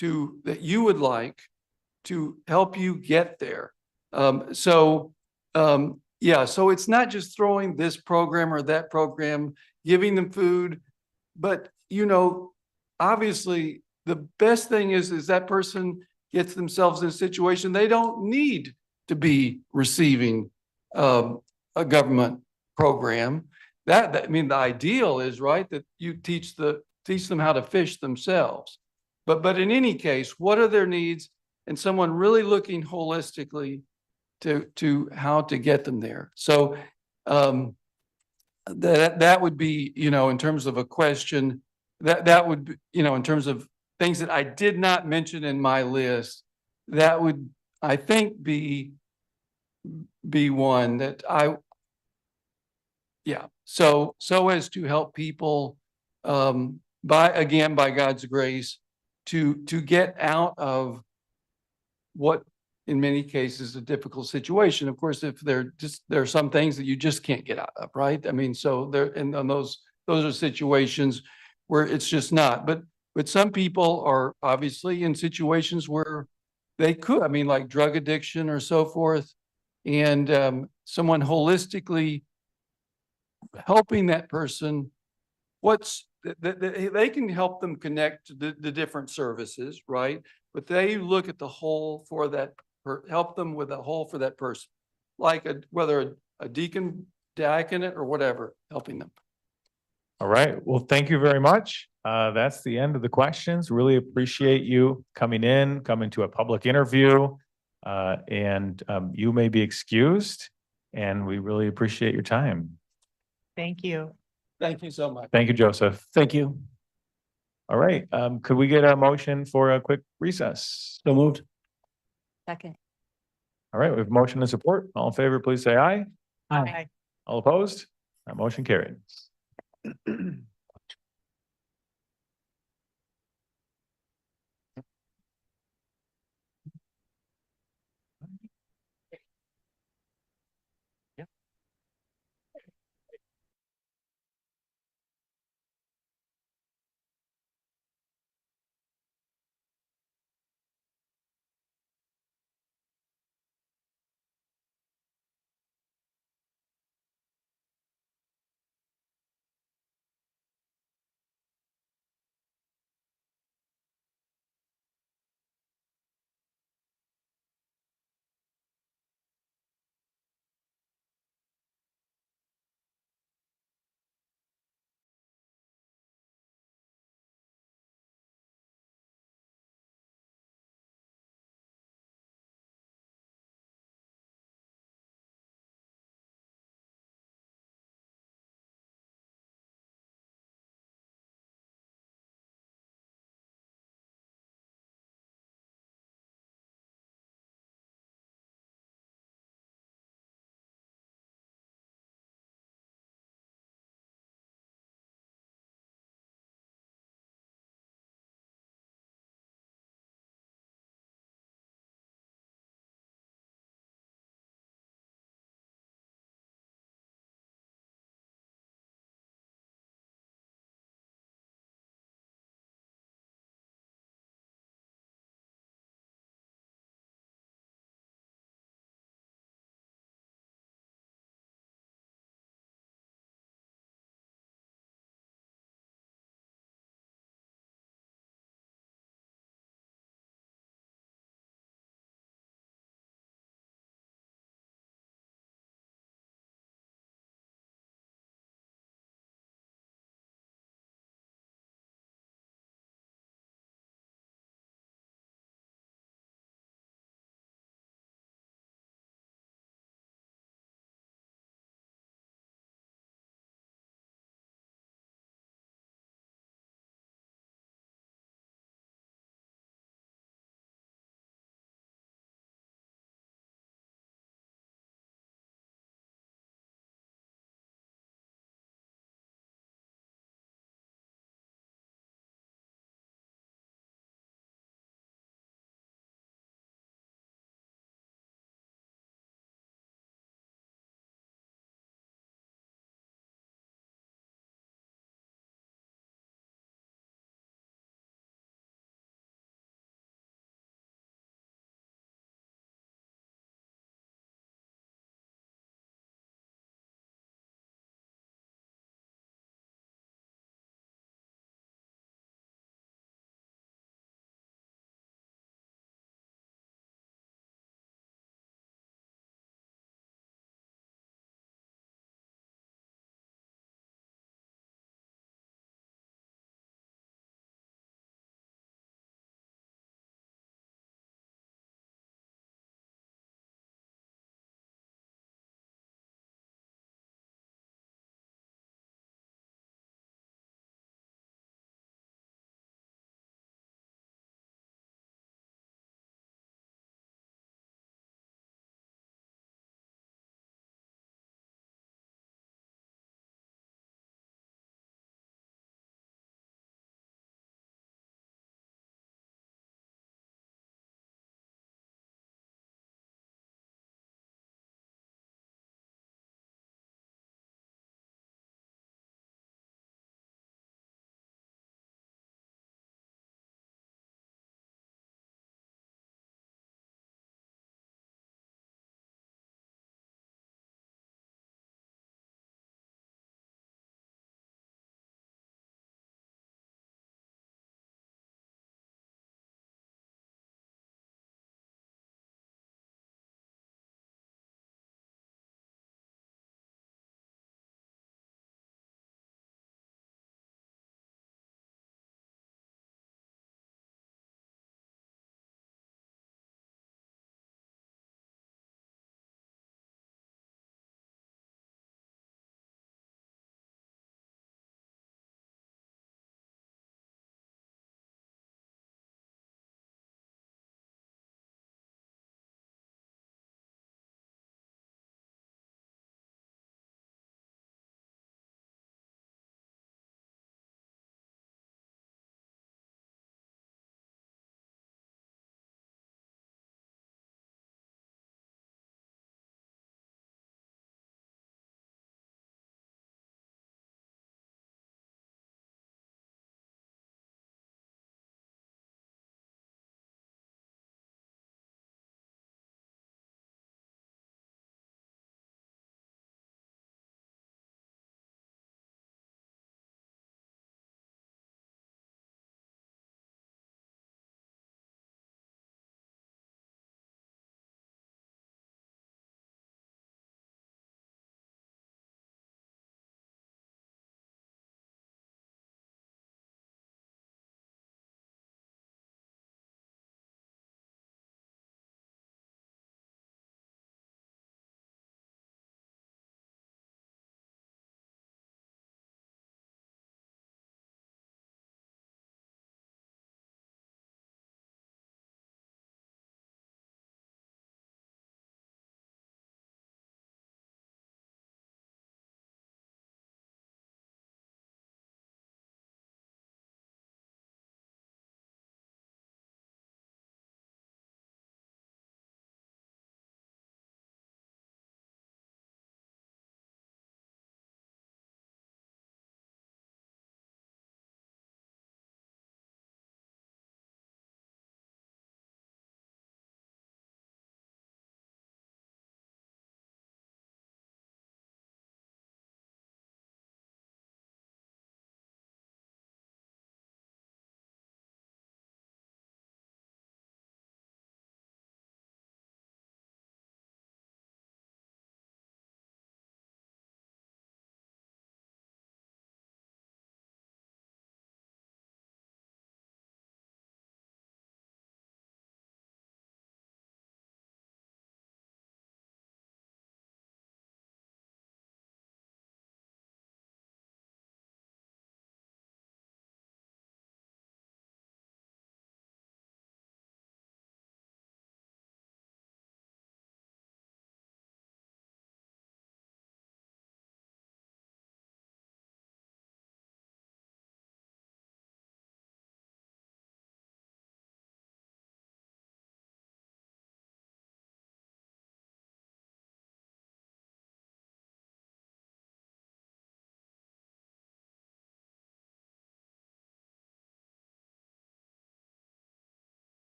that you would like to help you get there. So it's not just throwing this program or that program, giving them food, but obviously the best thing is that person gets themselves in a situation they don't need to be receiving a government program. I mean, the ideal is, right, that you teach them how to fish themselves. But in any case, what are their needs? And someone really looking holistically to how to get them there. So that would be, in terms of a question, that would be, in terms of things that I did not mention in my list, that would, I think, be one that so as to help people, by God's grace, to get out of what in many cases is a difficult situation. Of course, if there are some things that you just can't get out of, right? I mean, so those are situations where it's just not. But some people are obviously in situations where they could, I mean, like drug addiction or so forth, and someone holistically helping that person, they can help them connect to the different services, right? But they look at the whole for that, help them with the whole for that person, like whether a deacon, diaconate, or whatever, helping them. All right. Well, thank you very much. That's the end of the questions. Really appreciate you coming to a public interview. And you may be excused, and we really appreciate your time. Thank you. Thank you so much. Thank you, Joseph. Thank you. All right. Could we get a motion for a quick recess? So moved. Second. All right, we have motion and support. All in favor, please say aye. Aye. All opposed? That motion carried.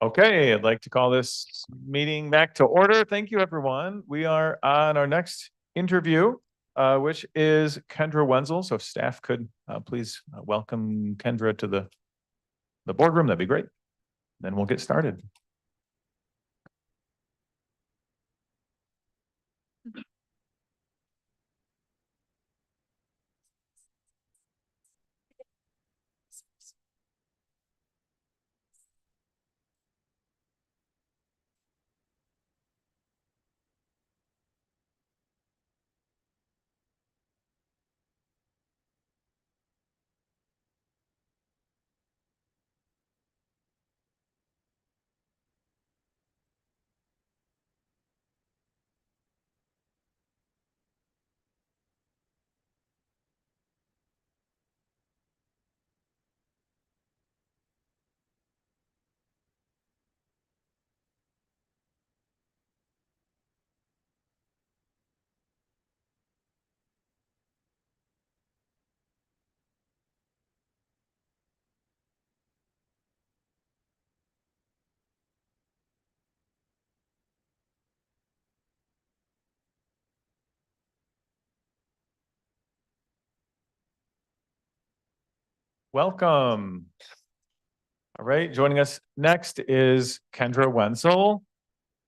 Okay, I'd like to call this meeting back to order. Thank you, everyone. We are on our next interview, which is Kendra Wenzel. So if staff could please welcome Kendra to the boardroom, that'd be great. Then we'll get started. Welcome. All right, joining us next is Kendra Wenzel.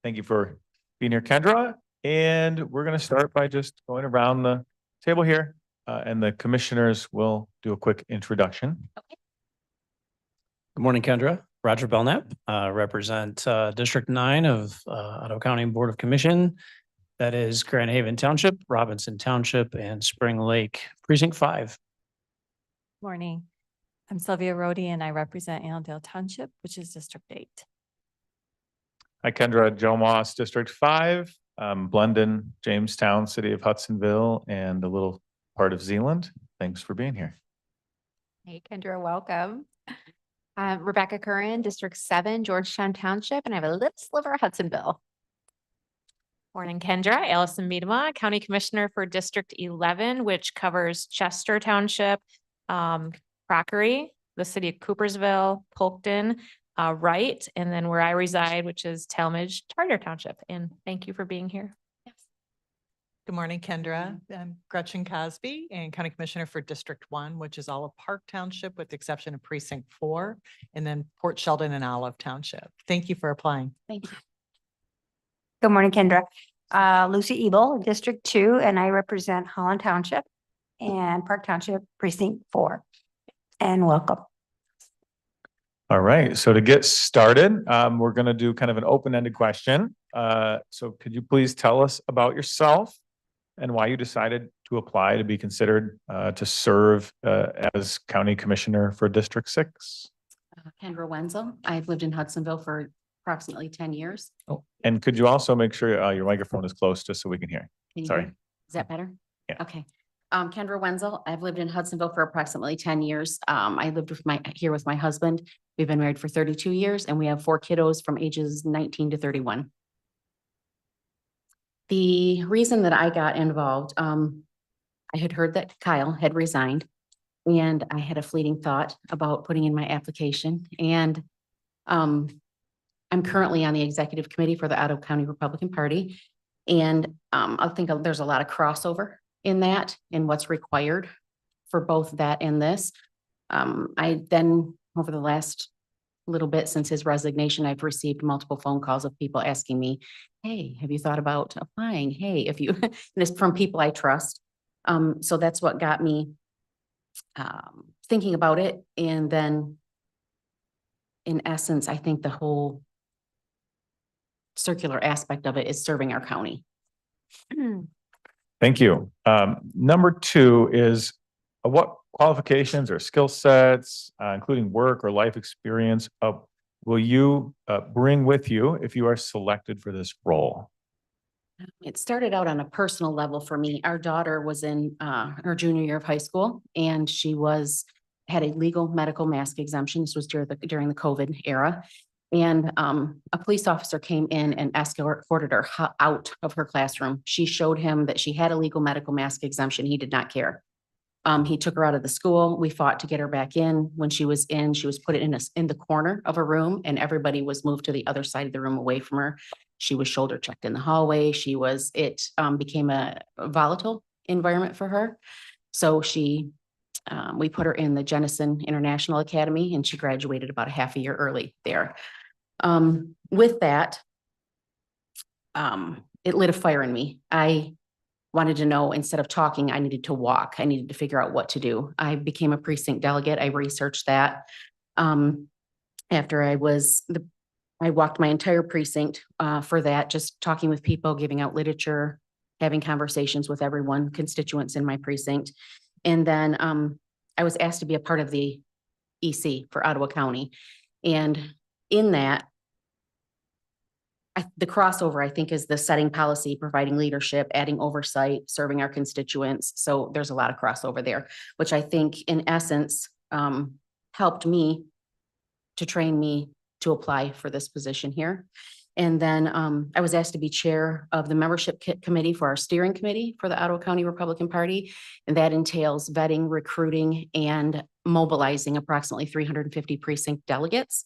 Thank you for being here, Kendra. And we're going to start by just going around the table here, and the commissioners will do a quick introduction. Good morning, Kendra. Roger Belknap, represent District 9 of Ottawa County Board of Commission. That is Grand Haven Township, Robinson Township, and Spring Lake Precinct 5. Morning. I'm Sylvia Rhodey and I represent Allendale Township, which is District 8. Hi, Kendra. Joe Moss, District 5, Blendon, Jamestown, City of Hudsonville, and a little part of Zealand. Thanks for being here. Hey, Kendra, welcome. Rebecca Curran, District 7, Georgetown Township, and I have a little sliver of Hudsonville. Morning, Kendra. Allison Miedema, County Commissioner for District 11, which covers Chester Township, Crockery, the city of Coopersville, Polkton, Wright, and then where I reside, which is Talmadge, Charter Township. And thank you for being here. Good morning, Kendra. I'm Gretchen Cosby and County Commissioner for District 1, which is all of Park Township with the exception of Precinct 4, and then Port Sheldon and Olive Township. Thank you for applying. Thank you. Good morning, Kendra. Lucy Ebel, District 2, and I represent Holland Township and Park Township, Precinct 4. And welcome. All right, so to get started, we're going to do kind of an open-ended question. So could you please tell us about yourself and why you decided to apply to be considered to serve as County Commissioner for District 6? Kendra Wenzel. I've lived in Hudsonville for approximately 10 years. Oh, and could you also make sure your microphone is close just so we can hear? Can you Sorry. hear? Is that better? Yeah. Okay. Kendra Wenzel. I've lived in Hudsonville for approximately 10 years. I lived here with my husband. We've been married for 32 years and we have 4 kiddos from ages 19 to 31. The reason that I got involved, I had heard that Kyle had resigned and I had a fleeting thought about putting in my application. And I'm currently on the executive committee for the Ottawa County Republican Party. And I think there's a lot of crossover in that and what's required for both that and this. I then, over the last little bit since his resignation, I've received multiple phone calls of people asking me, hey, have you thought about applying? Hey, if you, and it's from people I trust. So that's what got me thinking about it. And then in essence, I think the whole circular aspect of it is serving our county. Thank you. Number 2 is what qualifications or skill sets, including work or life experience, will you bring with you if you are selected for this role? It started out on a personal level for me. Our daughter was in her junior year of high school and she had a legal medical mask exemption. This was during the COVID era. And a police officer came in and escorted her out of her classroom. She showed him that she had a legal medical mask exemption. He did not care. He took her out of the school. We fought to get her back in. When she was in, she was put in the corner of a room and everybody was moved to the other side of the room away from her. She was shoulder checked in the hallway. It became a volatile environment for her. So we put her in the Jennison International Academy and she graduated about a half a year early there. With that, it lit a fire in me. I wanted to know, instead of talking, I needed to walk. I needed to figure out what to do. I became a precinct delegate. I researched that. After I walked my entire precinct for that, just talking with people, giving out literature, having conversations with everyone, constituents in my precinct. And then I was asked to be a part of the EC for Ottawa County. And in that, the crossover, I think, is the setting policy, providing leadership, adding oversight, serving our constituents. So there's a lot of crossover there, which I think in essence helped me to train me to apply for this position here. And then I was asked to be chair of the membership committee for our steering committee for the Ottawa County Republican Party. And that entails vetting, recruiting, and mobilizing approximately 350 precinct delegates.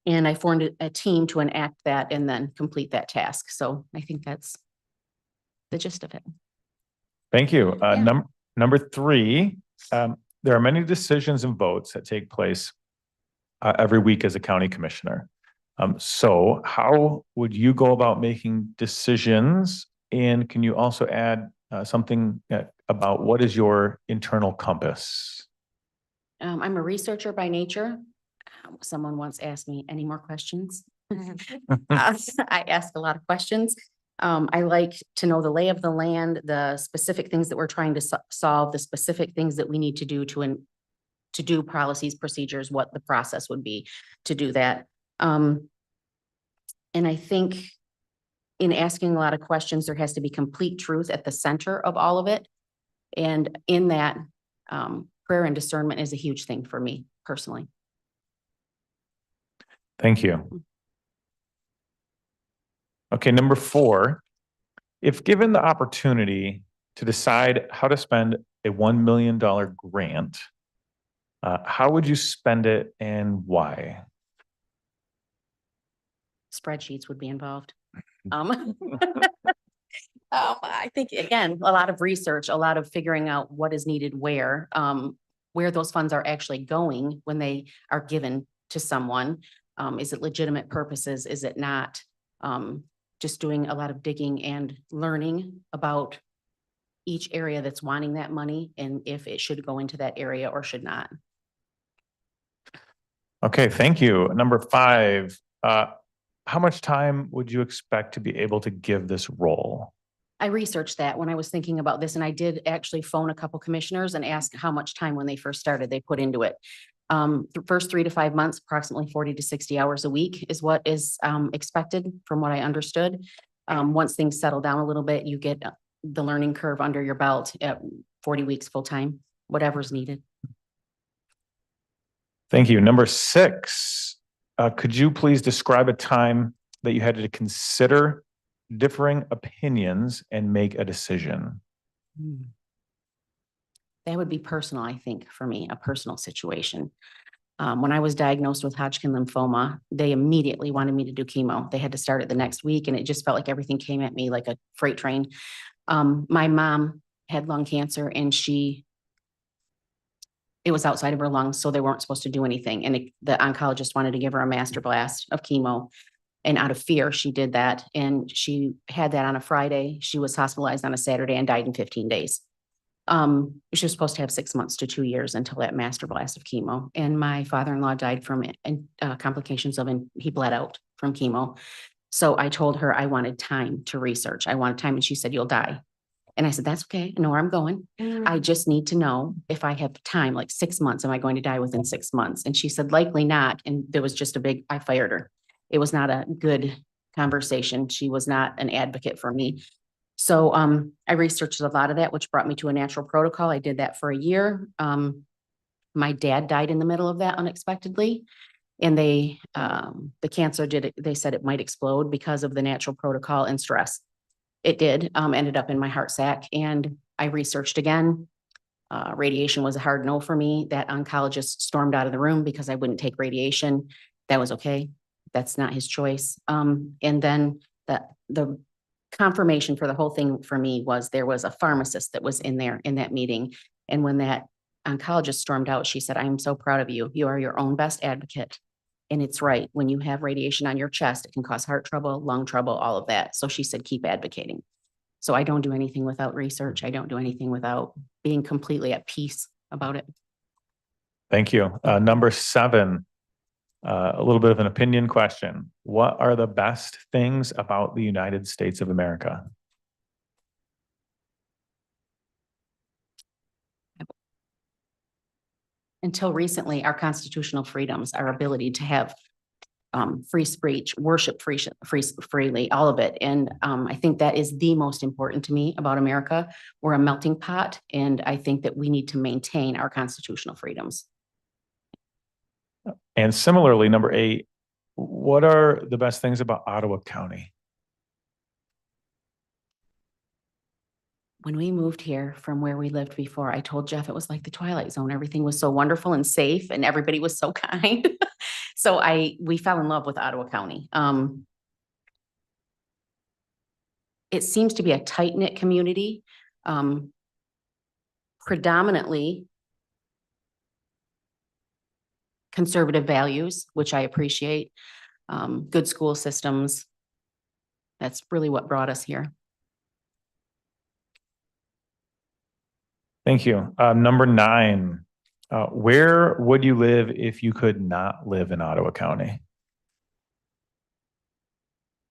And I formed a team to enact that and then complete that task. So I think that's the gist of it. Thank you. Yeah. Number three, there are many decisions and votes that take place every week as a county commissioner. So how would you go about making decisions? And can you also add something about what is your internal compass? I'm a researcher by nature. Someone once asked me, any more questions? I ask a lot of questions. I like to know the lay of the land, the specific things that we're trying to solve, the specific things that we need to do to do policies, procedures, what the process would be to do that. And I think in asking a lot of questions, there has to be complete truth at the center of all of it. And in that, prayer and discernment is a huge thing for me personally. Thank you. Okay, number four, if given the opportunity to decide how to spend a $1 million grant, how would you spend it and why? Spreadsheets would be involved. I think, again, a lot of research, a lot of figuring out what is needed where those funds are actually going when they are given to someone. Is it legitimate purposes? Is it not? Just doing a lot of digging and learning about each area that's wanting that money and if it should go into that area or should not. Okay, thank you. Number five, how much time would you expect to be able to give this role? I researched that when I was thinking about this, and I did actually phone a couple commissioners and ask how much time when they first started they put into it. The first 3 to 5 months, approximately 40 to 60 hours a week is what is expected from what I understood. Once things settle down a little bit, you get the learning curve under your belt at 40 weeks full time, whatever's needed. Thank you. Number six, could you please describe a time that you had to consider differing opinions and make a decision? That would be personal, I think, for me, a personal situation. When I was diagnosed with Hodgkin lymphoma, they immediately wanted me to do chemo. They had to start it the next week, and it just felt like everything came at me like a freight train. My mom had lung cancer, and it was outside of her lungs, so they weren't supposed to do anything. And the oncologist wanted to give her a master blast of chemo. And out of fear, she did that. And she had that on a Friday. She was hospitalized on a Saturday and died in 15 days. She was supposed to have 6 months to 2 years until that master blast of chemo. And my father-in-law died from complications he bled out from chemo. So I told her I wanted time to research. I wanted time. And she said, you'll die. And I said, that's okay. I know where I'm going. I just need to know if I have time, like 6 months, am I going to die within 6 months? And she said, likely not. And there was just I fired her. It was not a good conversation. She was not an advocate for me. So I researched a lot of that, which brought me to a natural protocol. I did that for a year. My dad died in the middle of that unexpectedly. And the cancer they said it might explode because of the natural protocol and stress. It did, ended up in my heart sac. And I researched again. Radiation was a hard no for me. That oncologist stormed out of the room because I wouldn't take radiation. That was okay. That's not his choice. And then the confirmation for the whole thing for me was there was a pharmacist that was in there in that meeting. And when that oncologist stormed out, she said, "I am so proud of you. You are your own best advocate." And it's right. When you have radiation on your chest, it can cause heart trouble, lung trouble, all of that. So she said, keep advocating. So I don't do anything without research. I don't do anything without being completely at peace about it. Thank you. Number 7, a little bit of an opinion question. What are the best things about the United States of America? Until recently, our constitutional freedoms, our ability to have free speech, worship freely, all of it. And I think that is the most important to me about America. We're a melting pot, and I think that we need to maintain our constitutional freedoms. And similarly, number 8, what are the best things about Ottawa County? When we moved here from where we lived before, I told Jeff it was like the Twilight Zone. Everything was so wonderful and safe, and everybody was so kind. So we fell in love with Ottawa County. It seems to be a tight-knit community, predominantly conservative values, which I appreciate, good school systems. That's really what brought us here. Thank you. Number 9, where would you live if you could not live in Ottawa County?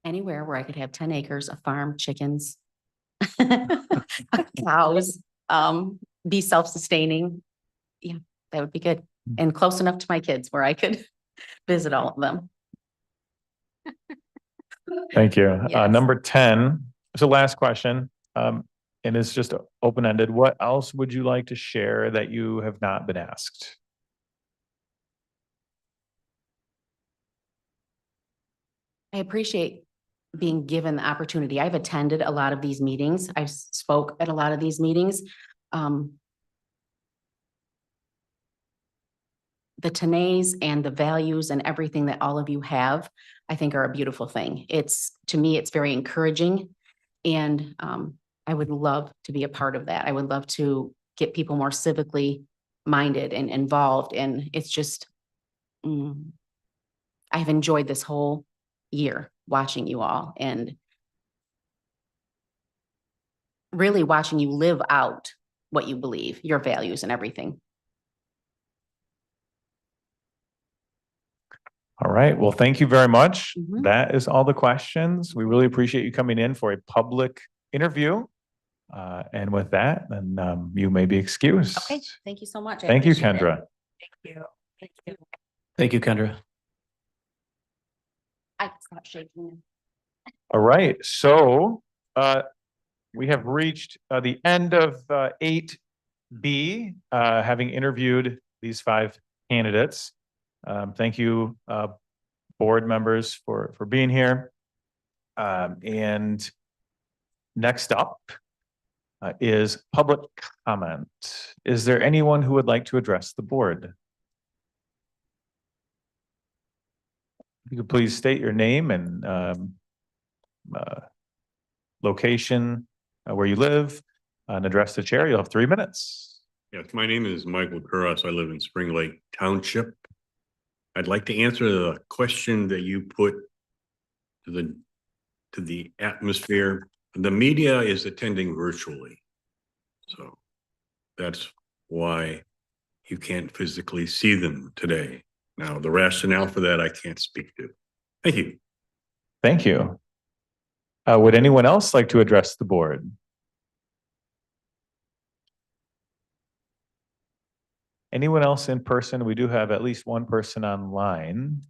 Anywhere where I could have 10 acres, a farm, chickens, cows, be self-sustaining. Yeah, that would be good. And close enough to my kids where I could visit all of them. Thank you. Yes. Number 10, it's the last question. And it's just open-ended. What else would you like to share that you have not been asked? I appreciate being given the opportunity. I've attended a lot of these meetings. I've spoke at a lot of these meetings. The tenets and the values and everything that all of you have, I think are a beautiful thing. To me, it's very encouraging. And I would love to be a part of that. I would love to get people more civically minded and involved. And it's just, I've enjoyed this whole year watching you all and really watching you live out what you believe, your values and everything. All right. Well, thank you very much. Mhm. That is all the questions. We really appreciate you coming in for a public interview. And with that, then you may be excused. Okay, thank you so much. I Thank you, appreciate it. Kendra. Thank you. Thank you. Thank you, Kendra. I can stop shaking. All right. So we have reached the end of 8B, having interviewed these 5 candidates. Thank you, board members, for being here. And next up is public comment. Is there anyone who would like to address the board? If you could please state your name and location, where you live, and address the chair. You'll have 3 minutes. Yes, my name is Michael Kuras. I live in Spring Lake Township. I'd like to answer the question that you put to the atmosphere. The media is attending virtually. So that's why you can't physically see them today. Now, the rationale for that, I can't speak to. Thank you. Thank you. Would anyone else like to address the board? Anyone else in person? We do have at least one person online.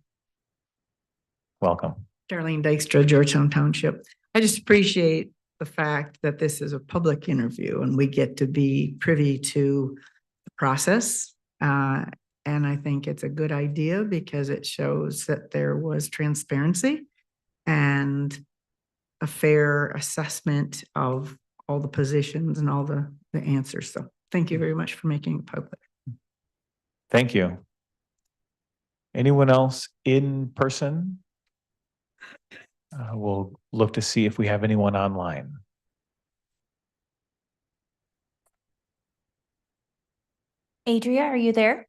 Welcome. Darlene Dykstra, Georgetown Township. I just appreciate the fact that this is a public interview and we get to be privy to the process. And I think it's a good idea because it shows that there was transparency and a fair assessment of all the positions and all the answers. So thank you very much for making it public. Thank you. Anyone else in person? We'll look to see if we have anyone online. Adria, are you there?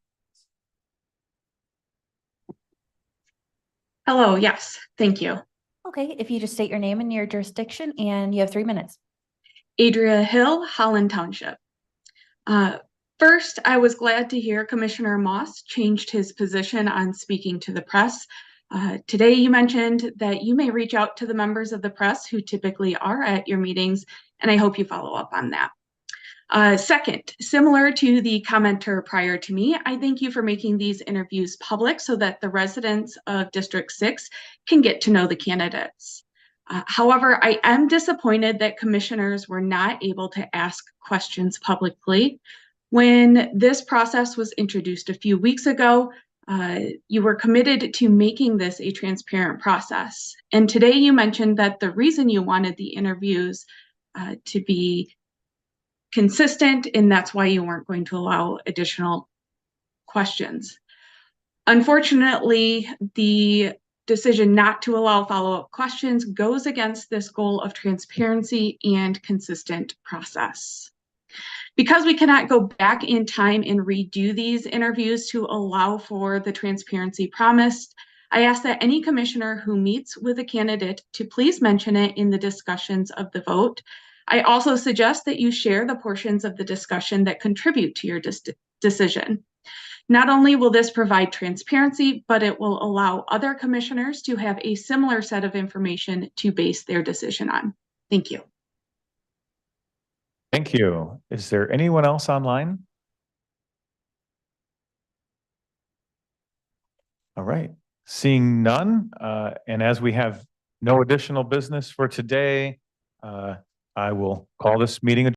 Hello, yes, thank you. Okay, if you just state your name and your jurisdiction, and you have 3 minutes. Adria Hill, Holland Township. First, I was glad to hear Commissioner Moss changed his position on speaking to the press. Today, you mentioned that you may reach out to the members of the press who typically are at your meetings, and I hope you follow up on that. Second, similar to the commenter prior to me, I thank you for making these interviews public so that the residents of District 6 can get to know the candidates. However, I am disappointed that commissioners were not able to ask questions publicly. When this process was introduced a few weeks ago, you were committed to making this a transparent process. And today you mentioned that the reason you wanted the interviews to be consistent, and that's why you weren't going to allow additional questions. Unfortunately, the decision not to allow follow-up questions goes against this goal of transparency and consistent process. Because we cannot go back in time and redo these interviews to allow for the transparency promised, I ask that any commissioner who meets with a candidate to please mention it in the discussions of the vote. I also suggest that you share the portions of the discussion that contribute to your decision. Not only will this provide transparency, but it will allow other commissioners to have a similar set of information to base their decision on. Thank you. Thank you. Is there anyone else online? All right, seeing none, and as we have no additional business for today, I will call this meeting adjourned.